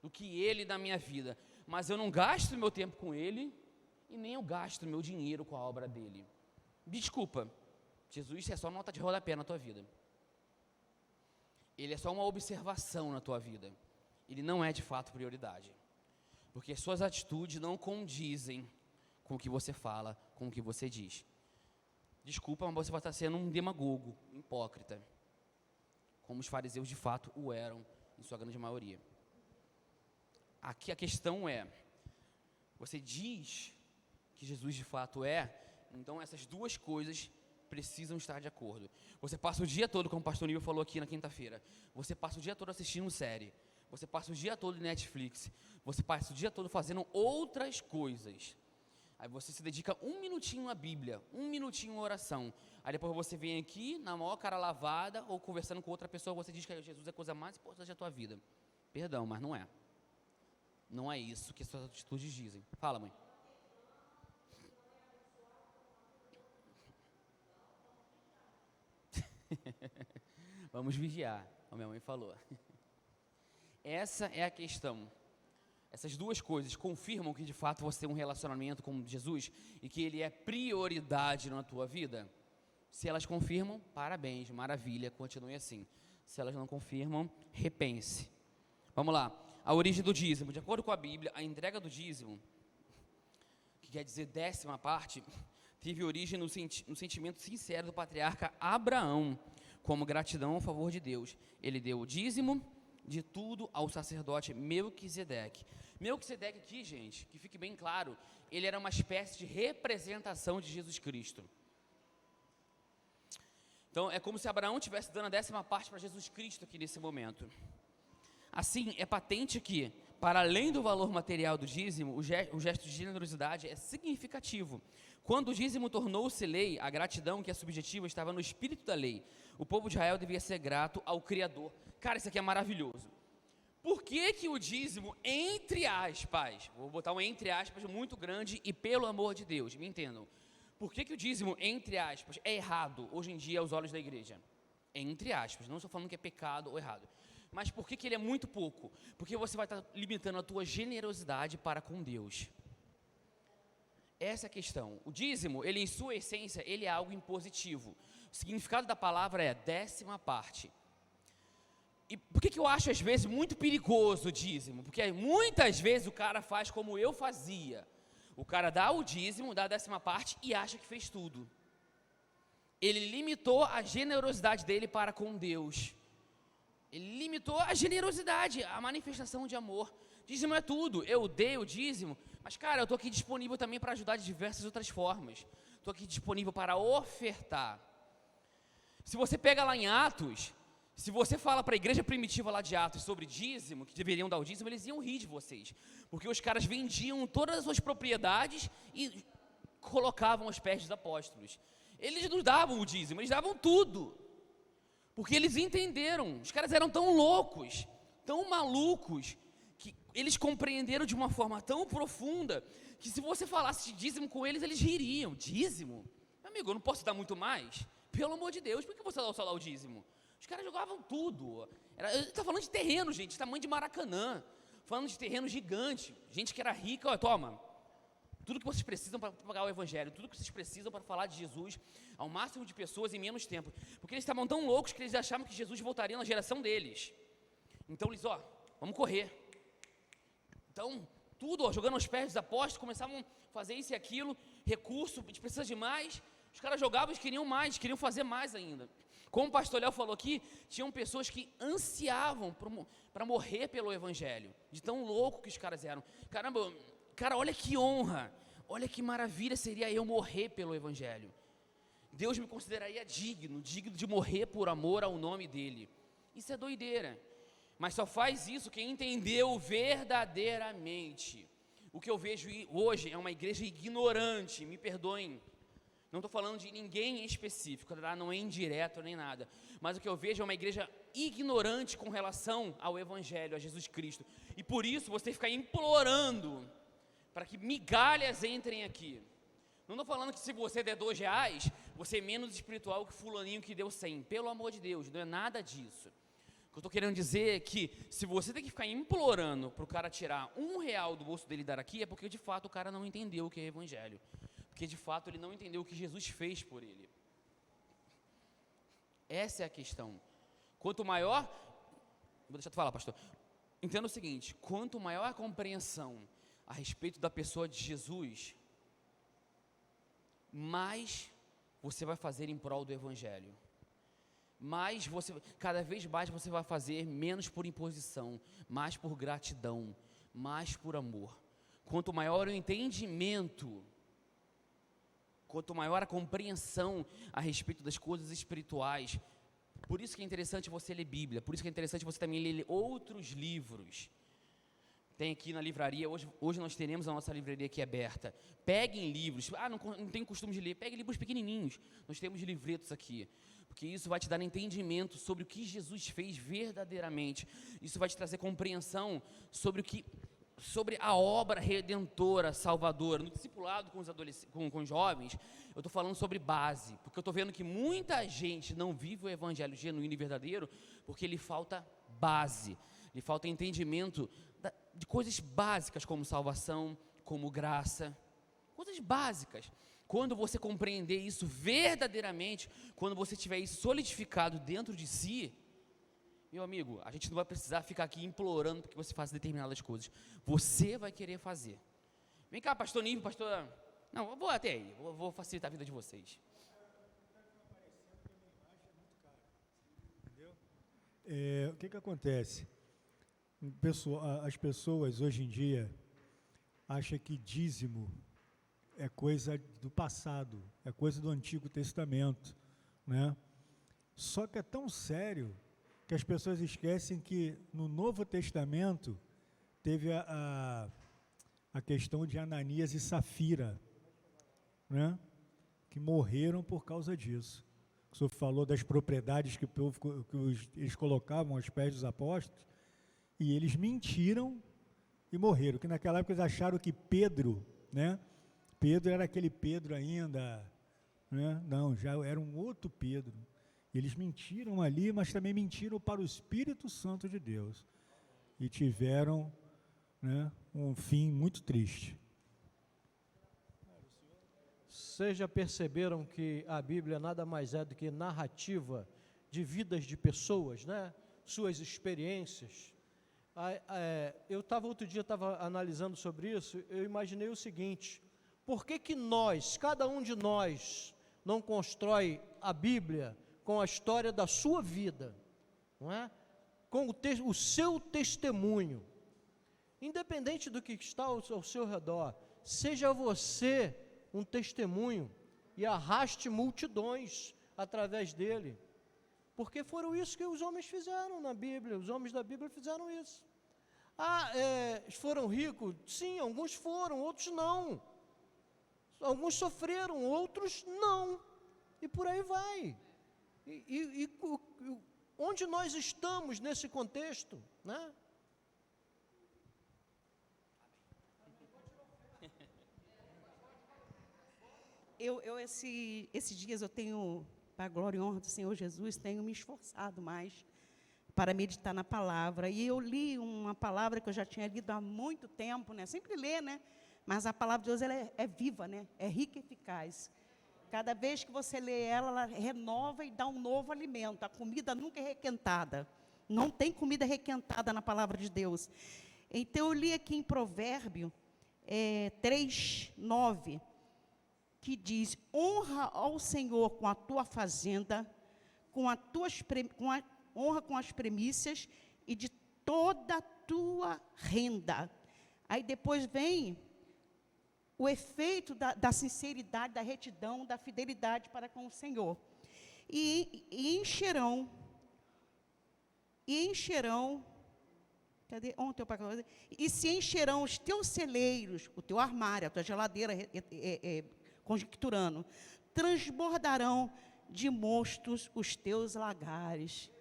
[SPEAKER 3] do que Ele na minha vida. Mas eu não gasto meu tempo com Ele e nem eu gasto meu dinheiro com a obra dEle. Desculpa, Jesus é só uma nota de rodapé na tua vida. Ele é só uma observação na tua vida. ele não é de fato prioridade. Porque suas atitudes não condizem com o que você fala, com o que você diz. Desculpa, mas você vai estar sendo um demagogo, um hipócrita, como os fariseus de fato o eram, em sua grande maioria. Aqui a questão é, você diz que Jesus de fato é, então essas duas coisas precisam estar de acordo. Você passa o dia todo, como o pastor Nível falou aqui na quinta-feira, você passa o dia todo assistindo série, você passa o dia todo em Netflix, você passa o dia todo fazendo outras coisas. Aí você se dedica 1 minutinho à Bíblia, 1 minutinho à oração. Aí depois você vem aqui, na maior cara lavada, ou conversando com outra pessoa, você diz que Jesus é a coisa mais importante da tua vida. Perdão, mas não é. Não é isso que suas atitudes dizem. Fala, mãe. Vamos vigiar, como minha mãe falou. Essa é a questão. Essas duas coisas confirmam que de fato você tem um relacionamento com Jesus e que ele é prioridade na tua vida? Se elas confirmam, parabéns, maravilha, continue assim. Se elas não confirmam, repense. Vamos lá, a origem do dízimo. De acordo com a Bíblia, a entrega do dízimo, que quer dizer 10ª parte, teve origem no sentimento sincero do patriarca Abraão, como gratidão a favor de Deus. Ele deu o dízimo de tudo ao sacerdote Melquisedeque. Melquisedeque aqui, gente, que fique bem claro, ele era uma espécie de representação de Jesus Cristo. Então, é como se Abraão estivesse dando a 10ª parte para Jesus Cristo aqui nesse momento. Assim, é patente que, para além do valor material do dízimo, o gesto de generosidade é significativo. Quando o dízimo tornou-se lei, a gratidão que é subjetiva estava no espírito da lei. O povo de Israel devia ser grato ao Criador. Cara, isso aqui é maravilhoso. Por que que o dízimo, entre aspas, vou botar um entre aspas muito grande e pelo amor de Deus, me entendam. Por que que o dízimo, entre aspas, é errado hoje em dia aos olhos da igreja? Entre aspas, não estou falando que é pecado ou errado. Mas por que que ele é muito pouco? Porque você vai estar limitando a tua generosidade para com Deus. Essa é a questão. O dízimo, ele em sua essência, ele é algo impositivo. O significado da palavra é 10ª parte. E por que que eu acho às vezes muito perigoso o dízimo? Porque muitas vezes o cara faz como eu fazia. O cara dá o dízimo, dá a 10ª parte e acha que fez tudo. Ele limitou a generosidade dele para com Deus. Ele limitou a generosidade, a manifestação de amor. Dízimo é tudo. Eu dei o dízimo, mas cara, eu estou aqui disponível também para ajudar de diversas outras formas. Estou aqui disponível para ofertar. Se você pega lá em Atos, se você fala para a igreja primitiva lá de Atos sobre dízimo, que deveriam dar o dízimo, eles iam rir de vocês. Porque os caras vendiam todas as suas propriedades e colocavam aos pés dos apóstolos. Eles não davam o dízimo, eles davam tudo. Porque eles entenderam, os caras eram tão loucos, tão malucos, que eles compreenderam de uma forma tão profunda, que se você falasse de dízimo com eles, eles ririam. Dízimo? Meu amigo, eu não posso dar muito mais? Pelo amor de Deus, por que você dá só lá o dízimo? Os caras jogavam tudo. Está falando de terreno, gente, tamanho de Maracanã. Falando de terreno gigante. Gente que era rica, ó, toma. Tudo que vocês precisam para propagar o evangelho, tudo que vocês precisam para falar de Jesus ao máximo de pessoas em menos tempo. Porque eles estavam tão loucos que eles achavam que Jesus voltaria na geração deles. Então eles, ó, vamos correr. Então, tudo, ó, jogando aos pés dos apóstolos, começavam a fazer isso e aquilo, recurso, a gente precisa de mais. Os caras jogavam, eles queriam mais, queriam fazer mais ainda. Como o pastor Léo falou aqui, tinham pessoas que ansiavam para morrer pelo evangelho, de tão louco que os caras eram. Caramba, cara, olha que honra, olha que maravilha seria eu morrer pelo evangelho. Deus me consideraria digno de morrer por amor ao nome dele. Isso é doideira. Mas só faz isso quem entendeu verdadeiramente. O que eu vejo hoje é uma igreja ignorante, me perdoem. Não estou falando de ninguém em específico, tá? Não é indireto nem nada. Mas o que eu vejo é uma igreja ignorante com relação ao evangelho, a Jesus Cristo. E por isso você fica implorando para que migalhas entrem aqui. Não estou falando que se você der R$2, você é menos espiritual que fulaninho que deu 100. Pelo amor de Deus, não é nada disso. O que eu estou querendo dizer é que se você tem que ficar implorando para o cara tirar R$1 do bolso dele e dar aqui, é porque de fato o cara não entendeu o que é evangelho. Porque de fato ele não entendeu o que Jesus fez por ele. Essa é a questão. Quanto maior... Vou deixar tu falar, pastor. Entenda o seguinte: quanto maior a compreensão a respeito da pessoa de Jesus, mais você vai fazer em prol do Evangelho. Cada vez mais você vai fazer menos por imposição, mais por gratidão, mais por amor. Quanto maior o entendimento, quanto maior a compreensão a respeito das coisas espirituais, por isso que é interessante você ler Bíblia, por isso que é interessante você também ler outros livros. Tem aqui na livraria, hoje nós teremos a nossa livraria aqui aberta. Peguem livros, não tenho costume de ler, peguem livros pequenininhos, nós temos livretos aqui, porque isso vai te dar entendimento sobre o que Jesus fez verdadeiramente, isso vai te trazer compreensão sobre a obra redentora, salvadora. No discipulado com os jovens, eu estou falando sobre base, porque eu estou vendo que muita gente não vive o Evangelho genuíno e verdadeiro, porque lhe falta base, lhe falta entendimento de coisas básicas como salvação, como graça, coisas básicas. Quando você compreender isso verdadeiramente, quando você tiver isso solidificado dentro de si, meu amigo, a gente não vai precisar ficar aqui implorando para que você faça determinadas coisas. Você vai querer fazer. Vem cá, pastor Nível, pastor... Não, eu vou até aí, vou facilitar a vida de vocês.
[SPEAKER 4] O que acontece? As pessoas hoje em dia acham que dízimo é coisa do passado, é coisa do Antigo Testamento, né? Só que é tão sério que as pessoas esquecem que no Novo Testamento teve a questão de Ananias e Safira, né? Que morreram por causa disso. O senhor falou das propriedades que eles colocavam aos pés dos apóstolos, e eles mentiram e morreram, que naquela época eles acharam que Pedro, né? Pedro era aquele Pedro ainda, né? Não, já era um outro Pedro. Eles mentiram ali, mas também mentiram para o Espírito Santo de Deus. E tiveram, né, um fim muito triste.
[SPEAKER 5] Vocês já perceberam que a Bíblia nada mais é do que narrativa de vidas de pessoas, né? Suas experiências. Outro dia estava analisando sobre isso, eu imaginei o seguinte: por que nós, cada um de nós, não constrói a Bíblia com a história da sua vida, não é? Com o seu testemunho, independente do que está ao seu redor, seja você um testemunho e arraste multidões através dele, porque foram isso que os homens fizeram na Bíblia, os homens da Bíblia fizeram isso. Foram ricos? Sim, alguns foram, outros não. Alguns sofreram, outros não, e por aí vai. Onde nós estamos nesse contexto, né?
[SPEAKER 2] Esses dias eu tenho, para a glória e honra do Senhor Jesus, tenho me esforçado mais para meditar na palavra, e eu li uma palavra que eu já tinha lido há muito tempo, né? Sempre lê, né? Mas a palavra de Deus, ela é viva, né? É rica e eficaz. Cada vez que você lê ela, ela renova e dá um novo alimento. A comida nunca é requentada. Não tem comida requentada na palavra de Deus. Então, eu li aqui em Provérbio 3:9, que diz: honra ao Senhor com a tua fazenda, honra com as primícias e de toda a tua renda. Aí depois vem o efeito da sinceridade, da retidão, da fidelidade para com o Senhor. E encherão, cadê? Ontem eu paguei. E se encherão os teus celeiros, o teu armário, a tua geladeira, conjecturando, transbordarão de mostos os teus lagares.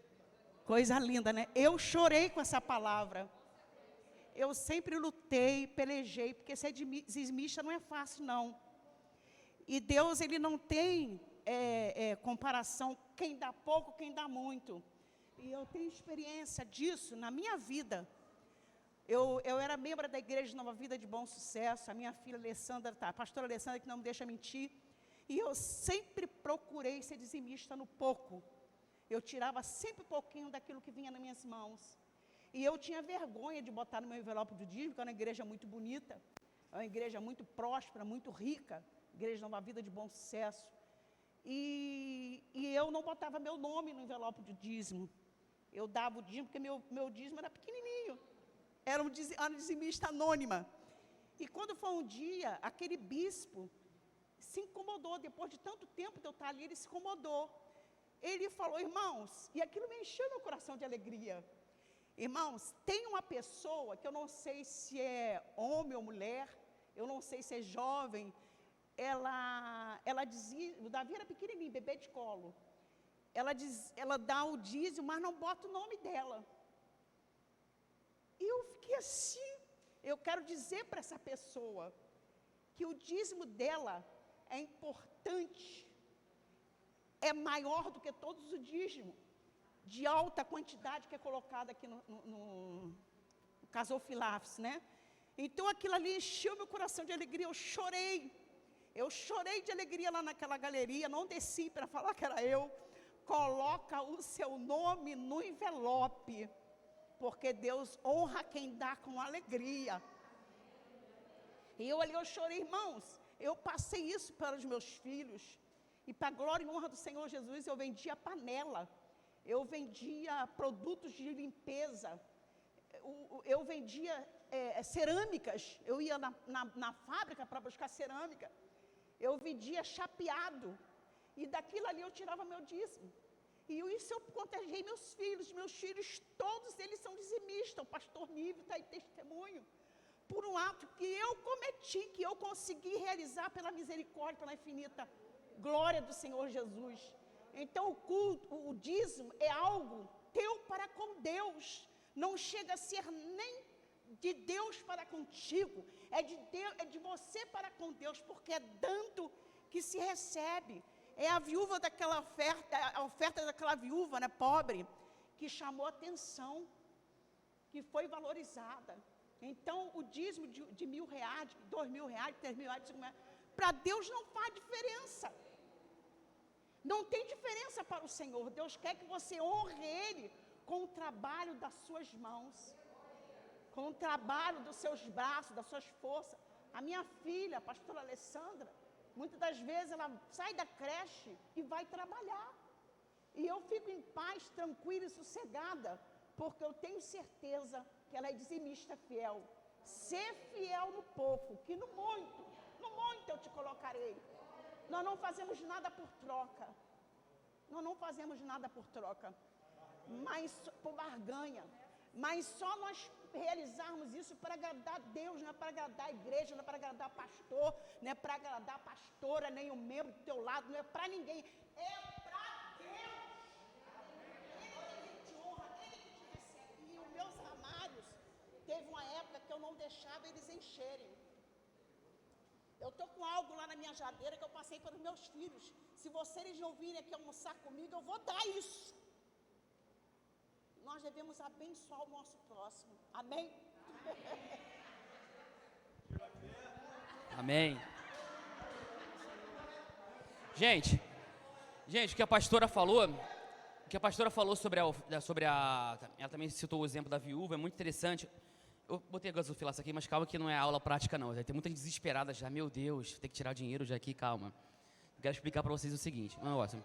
[SPEAKER 2] Coisa linda, né? Eu chorei com essa palavra. Eu sempre lutei, pelejei, porque ser dizimista não é fácil, não. E Deus, Ele não tem comparação, quem dá pouco, quem dá muito. E eu tenho experiência disso na minha vida. Eu era membro da Igreja Nova Vida de Bom Sucesso, a minha filha Alessandra, a pastora Alessandra, que não me deixa mentir, e eu sempre procurei ser dizimista no pouco. Eu tirava sempre um pouquinho daquilo que vinha nas minhas mãos. E eu tinha vergonha de botar no meu envelope do dízimo, que era uma igreja muito bonita, é uma igreja muito próspera, muito rica, igreja Nova Vida de bom sucesso. E eu não botava meu nome no envelope do dízimo. Eu dava o dízimo porque meu dízimo era pequenininho. Era uma dizimista anônima. E quando foi um dia, aquele bispo se incomodou, depois de tanto tempo de eu estar ali, ele se incomodou. Ele falou, irmãos, e aquilo me encheu meu coração de alegria. Irmãos, tem uma pessoa que eu não sei se é homem ou mulher, eu não sei se é jovem, ela dizia, o Davi era pequenininho, bebê de colo. Ela dá o dízimo, mas não bota o nome dela. E eu fiquei assim, eu quero dizer para essa pessoa que o dízimo dela é importante, é maior do que todos os dízimos, de alta quantidade que é colocado aqui no Casofilafs, né? Então aquilo ali encheu meu coração de alegria, eu chorei de alegria lá naquela galeria, não desci para falar que era eu. Coloca o seu nome no envelope, porque Deus honra quem dá com alegria. E eu chorei, irmãos, eu passei isso para os meus filhos, e para a glória e honra do Senhor Jesus, eu vendia panela, eu vendia produtos de limpeza, eu vendia cerâmicas, eu ia na fábrica para buscar cerâmica, eu vendia chapeado, e daquilo ali eu tirava meu dízimo. E isso eu contagiei meus filhos todos eles são dizimistas, o pastor Nível está aí testemunho, por um ato que eu cometi, que eu consegui realizar pela misericórdia, pela infinita glória do Senhor Jesus. Então o culto, o dízimo é algo teu para com Deus, não chega a ser nem de Deus para contigo, é de você para com Deus, porque é dando que se recebe. É a viúva daquela oferta, a oferta daquela viúva, né, pobre, que chamou atenção, que foi valorizada. Então, o dízimo de R$1.000, de R$2.000, de R$3.000, de R$5.000, para Deus não faz diferença. Não tem diferença para o Senhor. Deus quer que você honre Ele com o trabalho das suas mãos, com o trabalho dos seus braços, das suas forças. A minha filha, a pastora Alessandra, muitas das vezes ela sai da creche e vai trabalhar. E eu fico em paz, tranquila e sossegada, porque eu tenho certeza que ela é dizimista fiel. Ser fiel no pouco, que no muito eu te colocarei. Nós não fazemos nada por troca. Nós não fazemos nada por troca, mas por barganha. Mas só nós realizarmos isso para agradar a Deus, não é para agradar a igreja, não é para agradar pastor, não é para agradar a pastora, nem o membro do teu lado, não é para ninguém, é para Deus. Ele que te honra, Ele que te recebe. E os meus armários, teve uma época que eu não deixava eles encherem. Eu estou com algo lá na minha geladeira que eu passei para os meus filhos. Se vocês não virem aqui almoçar comigo, eu vou dar isso. Nós devemos abençoar o nosso próximo. Amém?
[SPEAKER 3] Amém. Gente, o que a pastora falou sobre ela também citou o exemplo da viúva, é muito interessante. Eu botei a gasofilaça aqui, mas calma que não é aula prática não. Tem muita gente desesperada já, meu Deus, tem que tirar dinheiro já aqui, calma. Quero explicar para vocês o seguinte, um negócio.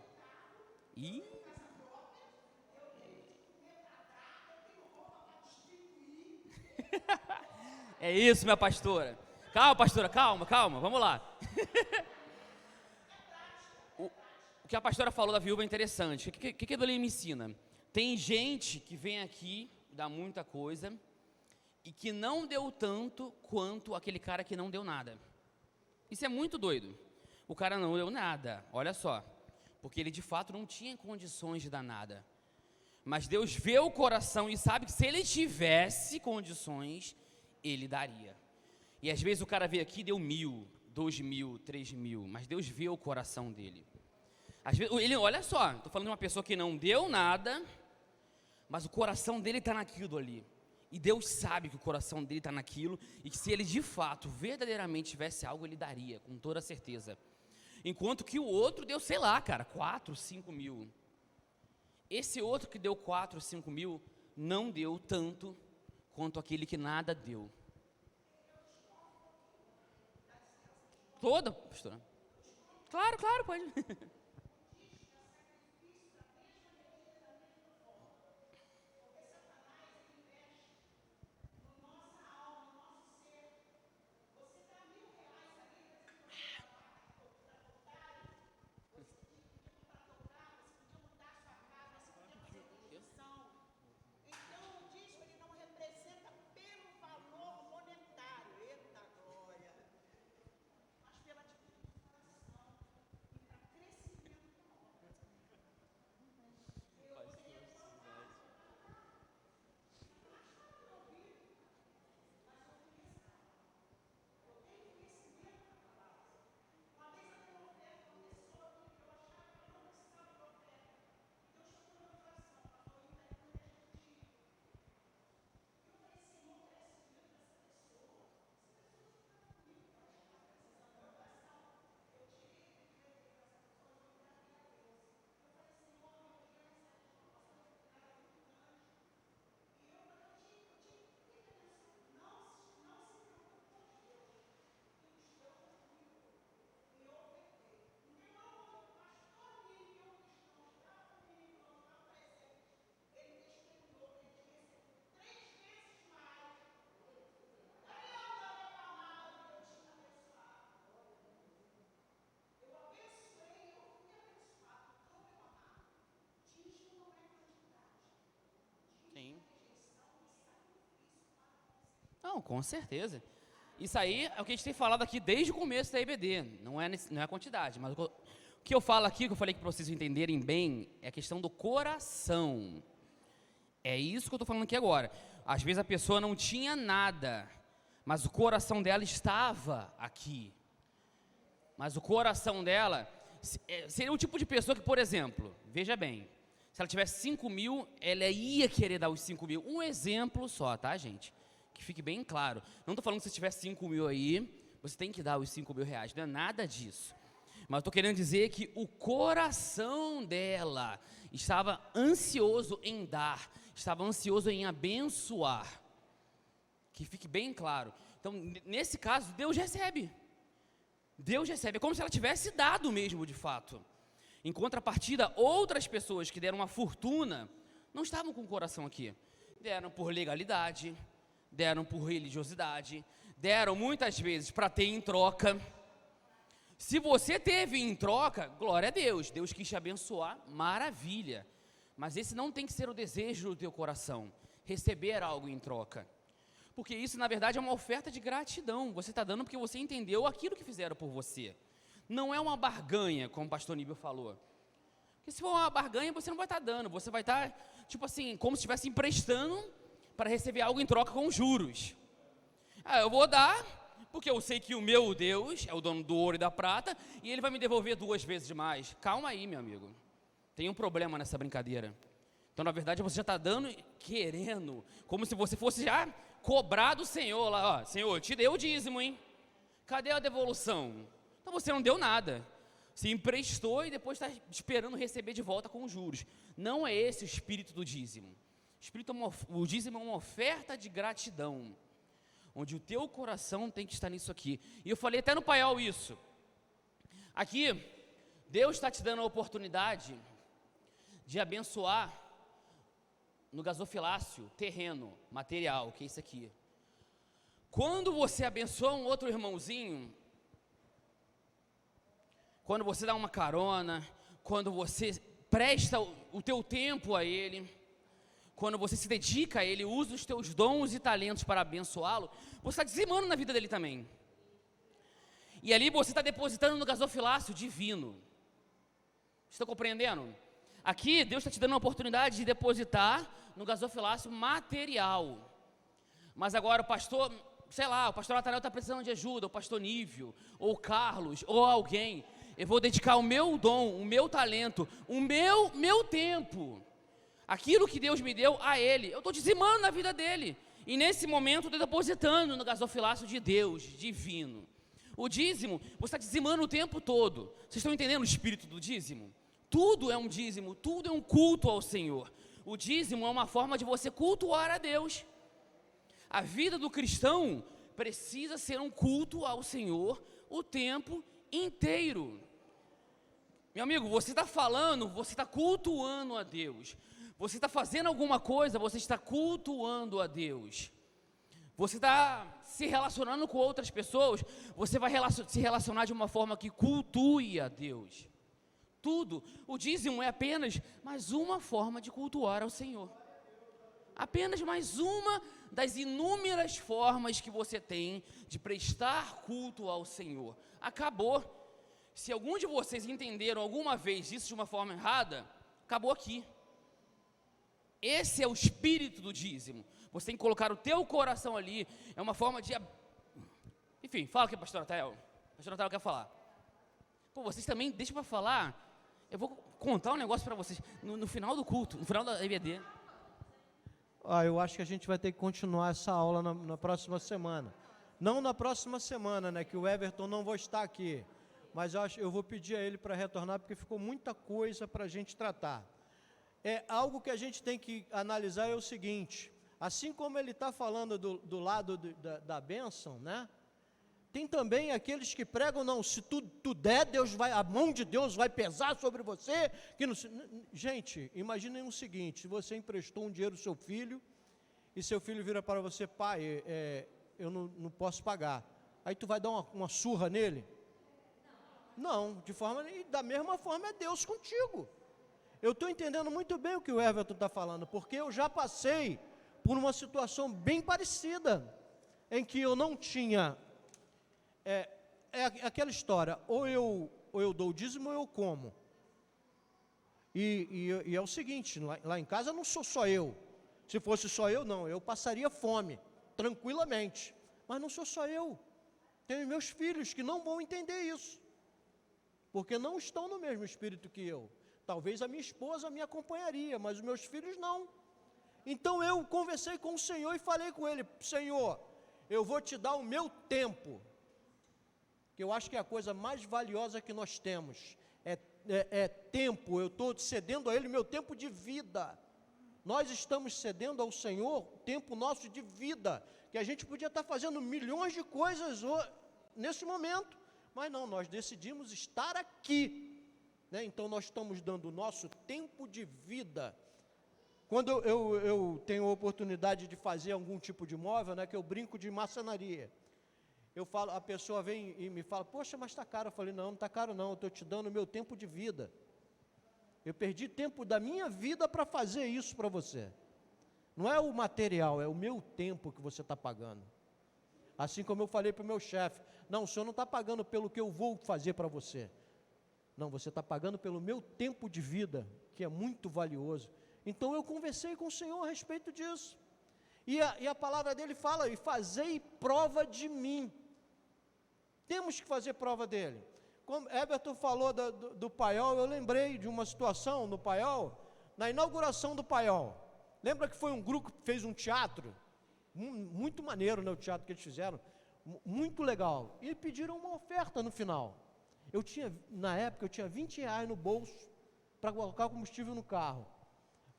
[SPEAKER 3] É isso, minha pastora. Calma, pastora, calma, vamos lá. O que a pastora falou da viúva é interessante. O que a Evelyn me ensina? Tem gente que vem aqui, dá muita coisa, e que não deu tanto quanto aquele cara que não deu nada. Isso é muito doido. O cara não deu nada, olha só. Porque ele de fato não tinha condições de dar nada. Mas Deus vê o coração e sabe que se ele tivesse condições, ele daria. E às vezes o cara veio aqui e deu 1.000, 2.000, 3.000, mas Deus vê o coração dele. Às vezes, olha só, estou falando de uma pessoa que não deu nada, mas o coração dele está naquilo ali. E Deus sabe que o coração dele está naquilo, e que se ele de fato, verdadeiramente tivesse algo, ele daria, com toda certeza. Enquanto que o outro deu, sei lá, cara, 4, 5 mil. Esse outro que deu 4, 5 mil, não deu tanto quanto aquele que nada deu. Toda, pastora? Claro, claro, pode.
[SPEAKER 2] Então, o dízimo ele não representa pelo valor monetário, eita glória, mas pela atitude do coração e para crescimento.
[SPEAKER 3] Sim. Não, com certeza. Isso aí é o que a gente tem falado aqui desde o começo da IBD. Não é a quantidade, mas o que eu falo aqui, que eu falei que para vocês entenderem bem, é a questão do coração. É isso que eu estou falando aqui agora. Às vezes a pessoa não tinha nada, mas o coração dela estava aqui. Mas o coração dela seria o tipo de pessoa que, por exemplo, veja bem, se ela tivesse 5 mil, ela ia querer dar os 5 mil. Um exemplo só, tá, gente? Que fique bem claro. Não estou falando que se tiver 5 mil aí, você tem que dar os 5 mil reais. Não é nada disso. Mas estou querendo dizer que o coração dela estava ansioso em dar, estava ansioso em abençoar. Que fique bem claro. Então, nesse caso, Deus recebe. Deus recebe. É como se ela tivesse dado mesmo, de fato. Em contrapartida, outras pessoas que deram uma fortuna, não estavam com o coração aqui. Deram por legalidade, deram por religiosidade, deram muitas vezes para ter em troca. Se você teve em troca, glória a Deus, Deus quis te abençoar, maravilha. Mas esse não tem que ser o desejo do teu coração, receber algo em troca. Porque isso, na verdade, é uma oferta de gratidão. Você está dando porque você entendeu aquilo que fizeram por você. Não é uma barganha, como o pastor Níbel falou. Porque se for uma barganha, você não vai estar dando. Você vai estar, tipo assim, como se estivesse emprestando para receber algo em troca com juros. Eu vou dar, porque eu sei que o meu Deus é o dono do ouro e da prata, e Ele vai me devolver 2 vezes mais. Calma aí, meu amigo. Tem um problema nessa brincadeira. Então, na verdade, você já está dando, querendo, como se você fosse já cobrar do Senhor lá, ó, Senhor, eu te dei o dízimo, hein? Cadê a devolução? Então você não deu nada. Se emprestou e depois está esperando receber de volta com juros. Não é esse o espírito do dízimo. O dízimo é uma oferta de gratidão, onde o teu coração tem que estar nisso aqui. E eu falei até no paiol isso. Aqui, Deus está te dando a oportunidade de abençoar no gasofilácio, terreno, material, que é isso aqui. Quando você abençoa um outro irmãozinho, quando você dá uma carona, quando você presta o teu tempo a ele, quando você se dedica a ele, usa os teus dons e talentos para abençoá-lo, você está dizimando na vida dele também. E ali você está depositando no gasofilácio divino. Vocês estão compreendendo? Aqui, Deus está te dando uma oportunidade de depositar no gasofilácio material. Mas agora o pastor, sei lá, o pastor Nathanael está precisando de ajuda, o pastor Nívio, ou o Carlos, ou alguém. Eu vou dedicar o meu dom, o meu talento, o meu tempo, aquilo que Deus me deu a ele. Eu estou dizimando na vida dele. E nesse momento eu estou depositando no gasofilácio de Deus, divino. O dízimo, você está dizimando o tempo todo. Vocês estão entendendo o espírito do dízimo? Tudo é um dízimo, tudo é um culto ao Senhor. O dízimo é uma forma de você cultuar a Deus. A vida do cristão precisa ser um culto ao Senhor o tempo inteiro. Meu amigo, você está falando, você está cultuando a Deus. Você está fazendo alguma coisa, você está cultuando a Deus. Você está se relacionando com outras pessoas, você vai se relacionar de uma forma que cultue a Deus. Tudo. O dízimo é apenas mais uma forma de cultuar ao Senhor. Apenas mais uma das inúmeras formas que você tem de prestar culto ao Senhor. Acabou. Se algum de vocês entenderam alguma vez isso de uma forma errada, acabou aqui. Esse é o espírito do dízimo. Você tem que colocar o teu coração ali. É uma forma de... Enfim, fala aqui, pastor Atael. Pastor Atael quer falar. Pô, vocês também, deixa para falar. Eu vou contar um negócio para vocês. No final do culto, no final da EBD.
[SPEAKER 5] Eu acho que a gente vai ter que continuar essa aula na próxima semana. Não na próxima semana, né? Que o Everton não vai estar aqui. Mas eu vou pedir a ele para retornar, porque ficou muita coisa para a gente tratar. Algo que a gente tem que analisar é o seguinte: assim como ele está falando do lado da bênção, né? Tem também aqueles que pregam, não, se tu der, a mão de Deus vai pesar sobre você. Gente, imaginem o seguinte: se você emprestou um dinheiro ao seu filho, e seu filho vira para você, pai, eu não posso pagar. Aí tu vai dar uma surra nele? Não, da mesma forma é Deus contigo. Eu estou entendendo muito bem o que o Everton está falando, porque eu já passei por uma situação bem parecida, em que eu não tinha, aquela história, ou eu dou o dízimo ou eu como. E é o seguinte, lá em casa não sou só eu. Se fosse só eu, não, eu passaria fome, tranquilamente. Mas não sou só eu. Tenho meus filhos que não vão entender isso, porque não estão no mesmo espírito que eu. Talvez a minha esposa me acompanharia, mas os meus filhos não. Então eu conversei com o Senhor e falei com Ele: Senhor, eu vou te dar o meu tempo, que eu acho que é a coisa mais valiosa que nós temos, é tempo. Eu estou cedendo a Ele meu tempo de vida. Nós estamos cedendo ao Senhor o tempo nosso de vida, que a gente podia estar fazendo milhões de coisas nesse momento, mas não, nós decidimos estar aqui. Então nós estamos dando o nosso tempo de vida. Quando eu tenho a oportunidade de fazer algum tipo de móvel, que eu brinco de maçonaria, a pessoa vem e me fala: poxa, mas está caro. Eu falei: não está caro não, eu estou te dando o meu tempo de vida. Eu perdi tempo da minha vida para fazer isso para você. Não é o material, é o meu tempo que você está pagando. Assim como eu falei para o meu chefe: não, o senhor não está pagando pelo que eu vou fazer para você. Não, você está pagando pelo meu tempo de vida, que é muito valioso. Então eu conversei com o Senhor a respeito disso. E a palavra dele fala: e fazei prova de mim. Temos que fazer prova dele. Como Everton falou do Paiol, eu lembrei de uma situação no Paiol, na inauguração do Paiol. Lembra que foi um grupo que fez um teatro? Muito maneiro, né, o teatro que eles fizeram. Muito legal. E pediram uma oferta no final. Na época, eu tinha R$20 no bolso para colocar combustível no carro.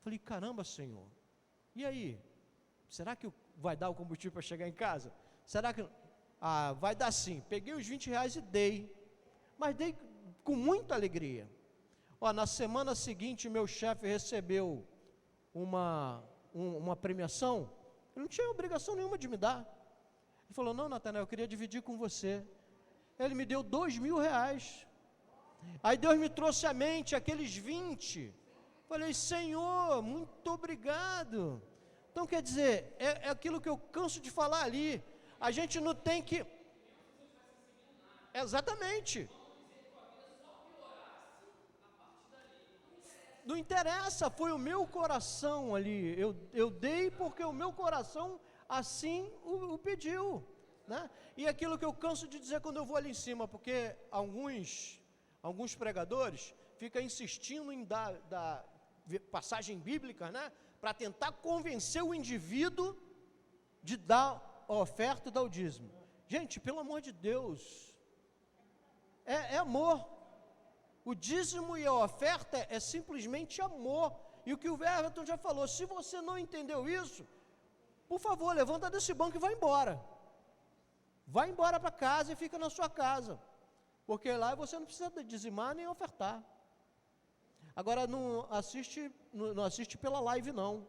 [SPEAKER 5] Falei: caramba, Senhor, e aí? Será que vai dar o combustível para chegar em casa? Será que... vai dar sim. Peguei os R$20 e dei, mas dei com muita alegria. Na semana seguinte, meu chefe recebeu uma premiação. Ele não tinha obrigação nenhuma de me dar. Ele falou: não, Natanael, eu queria dividir com você. Ele me deu R$2.000. Aí Deus me trouxe à mente aqueles 20. Falei: Senhor, muito obrigado. Então quer dizer, é aquilo que eu canso de falar ali. A gente não tem que... Exatamente. Não interessa, foi o meu coração ali. Eu dei porque o meu coração assim o pediu. Né? E aquilo que eu canso de dizer quando eu vou ali em cima, porque alguns pregadores ficam insistindo em dar passagem bíblica, né? Para tentar convencer o indivíduo de dar a oferta e dar o dízimo. Gente, pelo amor de Deus, é amor. O dízimo e a oferta é simplesmente amor, E o que o Everton já falou, se você não entendeu isso, por favor, levanta desse banco e vai embora. Vai embora para casa e fica na sua casa. Porque lá você não precisa dizimar nem ofertar. Agora não assiste pela live não.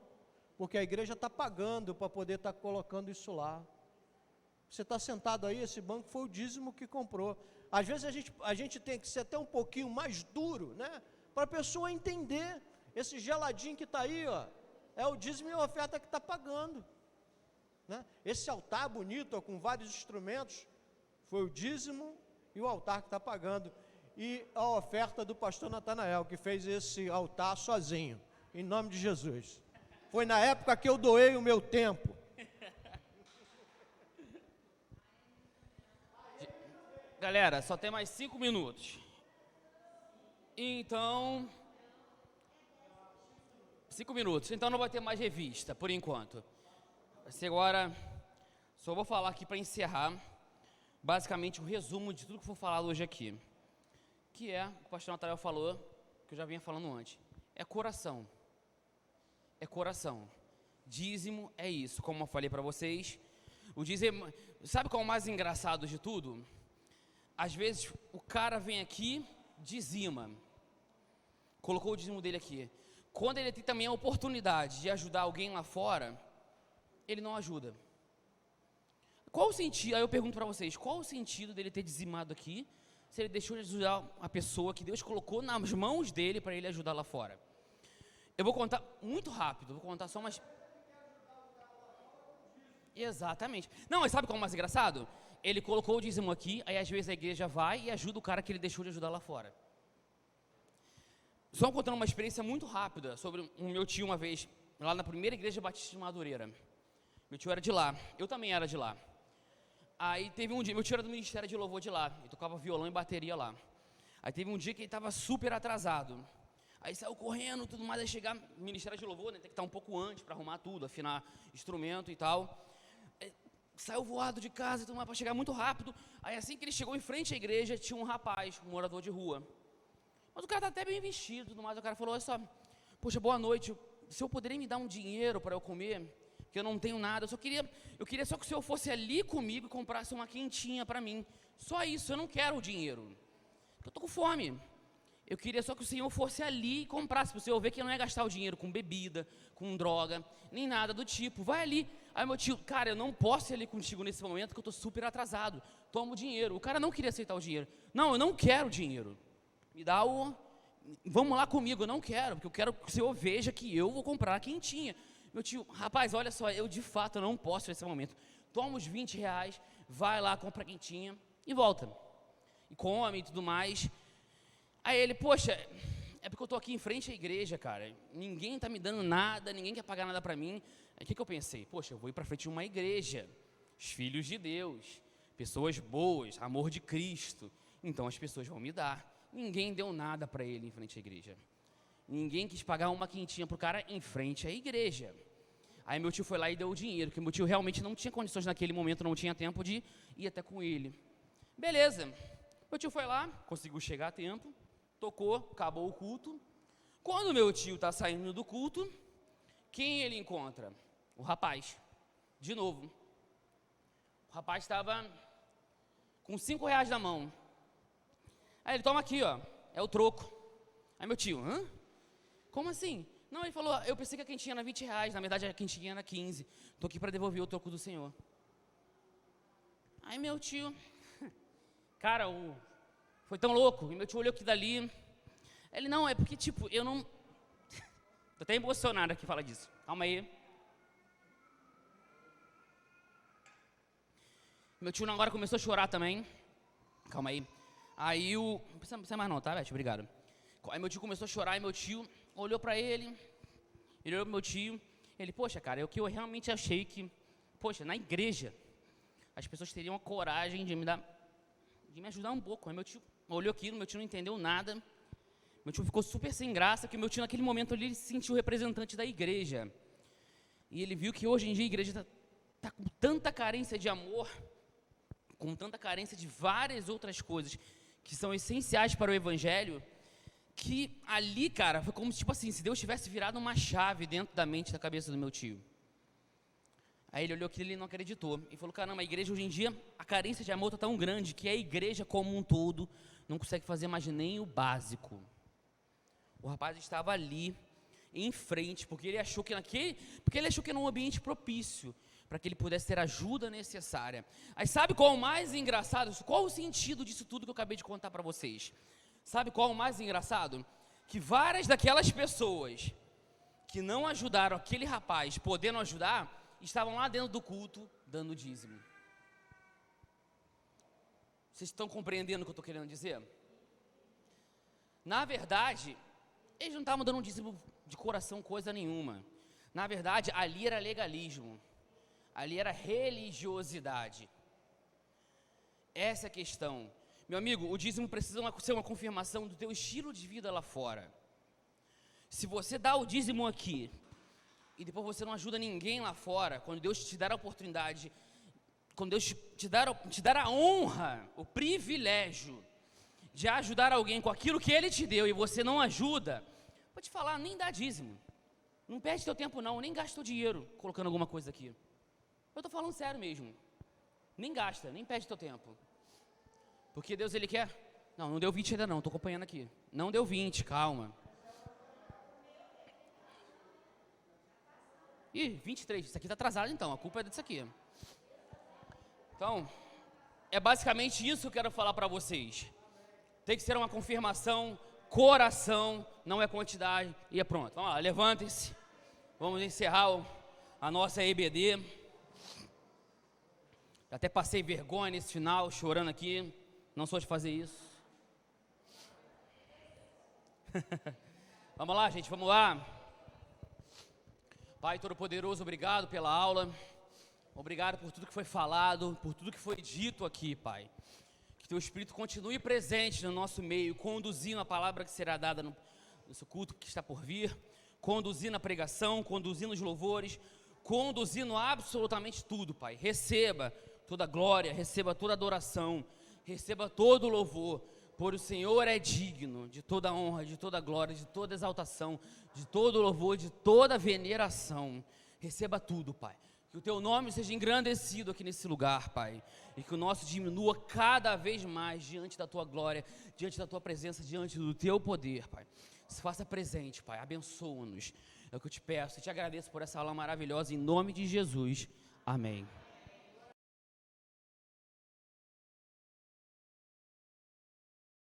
[SPEAKER 5] Porque a igreja está pagando para poder estar colocando isso lá. Você está sentado aí, esse banco foi o dízimo que comprou. Às vezes a gente tem que ser até um pouquinho mais duro, né? Para a pessoa entender. Esse geladinho que está aí, ó, é o dízimo e a oferta que está pagando. Né? Esse altar bonito, ó, com vários instrumentos, foi o dízimo e o altar que está pagando. E a oferta do pastor Natanael, que fez esse altar sozinho, em nome de Jesus. Foi na época que eu doei o meu tempo.
[SPEAKER 3] Galera, só tem mais 5 minutos. Então... 5 minutos, então não vai ter mais revista, por enquanto. Vai ser agora, só vou falar aqui para encerrar, basicamente um resumo de tudo que for falado hoje aqui. Que é, o pastor Natanael falou, que eu já vinha falando antes, é coração. É coração. Dízimo é isso, como eu falei para vocês. O dízimo, sabe qual é o mais engraçado de tudo? Às vezes o cara vem aqui, dizima, colocou o dízimo dele aqui. Quando ele tem também a oportunidade de ajudar alguém lá fora, ele não ajuda. Qual o sentido, aí eu pergunto para vocês, qual o sentido dele ter dizimado aqui, se ele deixou de ajudar a pessoa que Deus colocou nas mãos dele para ele ajudar lá fora? Eu vou contar muito rápido, vou contar só umas... Exatamente. Não, mas sabe qual é o mais engraçado? Ele colocou o dízimo aqui, aí às vezes a igreja vai e ajuda o cara que ele deixou de ajudar lá fora. Só contando uma experiência muito rápida sobre o meu tio uma vez, lá na primeira igreja batista de Madureira. Meu tio era de lá, eu também era de lá. Aí teve um dia, meu tio era do Ministério de Louvor de lá, ele tocava violão e bateria lá. Aí teve um dia que ele estava super atrasado. Aí saiu correndo, tudo mais, aí chegar no Ministério de Louvor, né, tem que estar um pouco antes para arrumar tudo, afinar instrumento e tal. Saiu voado de casa e tudo mais para chegar muito rápido. Aí assim que ele chegou em frente à igreja, tinha um rapaz, um morador de rua. Mas o cara tá até bem vestido, tudo mais. O cara falou: olha só, poxa, boa noite, o senhor poderia me dar um dinheiro para eu comer? Porque eu não tenho nada, eu queria só que o senhor fosse ali comigo e comprasse uma quentinha para mim. Só isso, eu não quero o dinheiro, eu tô com fome. Eu queria só que o senhor fosse ali e comprasse, para o senhor ver que eu não ia gastar o dinheiro com bebida, com droga, nem nada do tipo. Vai ali. Aí meu tio: cara, eu não posso ir ali contigo nesse momento, porque eu estou super atrasado. Toma o dinheiro. O cara não queria aceitar o dinheiro. Não, eu não quero o dinheiro. Me dá o... Vamos lá comigo, eu não quero, porque eu quero que o senhor veja que eu vou comprar a quentinha. Meu tio: rapaz, olha só, eu de fato não posso nesse momento. Toma os 20 reais, vai lá, compra a quentinha e volta. E come e tudo mais. Aí ele: poxa, é porque eu estou aqui em frente à igreja, cara. Ninguém está me dando nada, ninguém quer pagar nada para mim. Aí o que eu pensei? Poxa, eu vou ir para frente de uma igreja. Os filhos de Deus, pessoas boas, amor de Cristo. Então as pessoas vão me dar. Ninguém deu nada para ele em frente à igreja. Ninguém quis pagar uma quentinha para o cara em frente à igreja. Aí meu tio foi lá e deu o dinheiro, porque meu tio realmente não tinha condições naquele momento, não tinha tempo de ir até com ele. Beleza. Meu tio foi lá, conseguiu chegar a tempo, tocou, acabou o culto. Quando meu tio está saindo do culto, quem ele encontra? O rapaz. De novo. O rapaz estava com 5 reais na mão. Aí ele: toma aqui, ó, é o troco. Aí meu tio: hã? Como assim? Não, ele falou: eu pensei que a quentinha era 20 reais, na verdade a quentinha era 15. Estou aqui para devolver o troco do senhor. Aí meu tio, cara, foi tão louco, e meu tio olhou aqui dali. Ele: não, é porque tipo, eu não... Tô até emocionado aqui falar disso, calma aí. Meu tio agora começou a chorar também. Calma aí. Aí não precisa mais não, tá, Beth? Obrigado. Aí meu tio começou a chorar e meu tio olhou pra ele. Ele olhou pro meu tio. Ele: poxa, cara, é o que eu realmente achei que... Poxa, na igreja, as pessoas teriam a coragem de me ajudar um pouco. Aí meu tio olhou aquilo, meu tio não entendeu nada. Meu tio ficou super sem graça, que meu tio naquele momento ali, ele se sentiu representante da igreja. E ele viu que hoje em dia a igreja está com tanta carência de amor, com tanta carência de várias outras coisas que são essenciais para o evangelho, que ali, cara, foi como se, tipo assim, se Deus tivesse virado uma chave dentro da mente, da cabeça do meu tio. Aí ele olhou aquilo e ele não acreditou. E falou, caramba, a igreja hoje em dia, a carência de amor está tão grande que a igreja como um todo não consegue fazer mais nem o básico. O rapaz estava ali, em frente, porque ele achou que era um ambiente propício para que ele pudesse ter a ajuda necessária. Aí sabe qual é o mais engraçado? Qual o sentido disso tudo que eu acabei de contar para vocês? Sabe qual é o mais engraçado? Que várias daquelas pessoas que não ajudaram aquele rapaz, podendo ajudar, estavam lá dentro do culto, dando dízimo. Vocês estão compreendendo o que eu estou querendo dizer? Na verdade, eles não estavam dando um dízimo de coração coisa nenhuma. Na verdade, ali era legalismo. Ali era religiosidade. Essa é a questão. Meu amigo, o dízimo precisa ser uma confirmação do teu estilo de vida lá fora. Se você dá o dízimo aqui, e depois você não ajuda ninguém lá fora, quando Deus te dar a oportunidade, quando Deus te dar a honra, o privilégio de ajudar alguém com aquilo que Ele te deu, e você não ajuda, vou te falar, nem dá dízimo. Não perde teu tempo não, nem gasta teu dinheiro colocando alguma coisa aqui. Eu estou falando sério mesmo. Nem gasta, nem perde teu tempo. Porque Deus, Ele quer... Não deu 20 ainda não, estou acompanhando aqui. Não deu 20, calma. Ih, 23, isso aqui está atrasado então, a culpa é disso aqui. Então, é basicamente isso que eu quero falar para vocês. Tem que ser uma confirmação, coração, não é quantidade, e é pronto. Vamos lá, levantem-se. Vamos encerrar a nossa EBD. Até passei vergonha nesse final, chorando aqui. Não sou de fazer isso. Vamos lá, gente, vamos lá. Pai Todo-Poderoso, obrigado pela aula. Obrigado por tudo que foi falado, por tudo que foi dito aqui, Pai. Que Teu Espírito continue presente no nosso meio, conduzindo a palavra que será dada no nosso culto que está por vir, conduzindo a pregação, conduzindo os louvores, conduzindo absolutamente tudo, Pai. Receba toda a glória, receba toda a adoração, receba todo o louvor, por o Senhor é digno de toda a honra, de toda a glória, de toda a exaltação, de todo o louvor, de toda a veneração. Receba tudo, Pai. Que o Teu nome seja engrandecido aqui nesse lugar, Pai. E que o nosso diminua cada vez mais diante da Tua glória, diante da Tua presença, diante do Teu poder, Pai. Se faça presente, Pai. Abençoa-nos. É o que eu te peço e te agradeço por essa aula maravilhosa. Em nome de Jesus. Amém.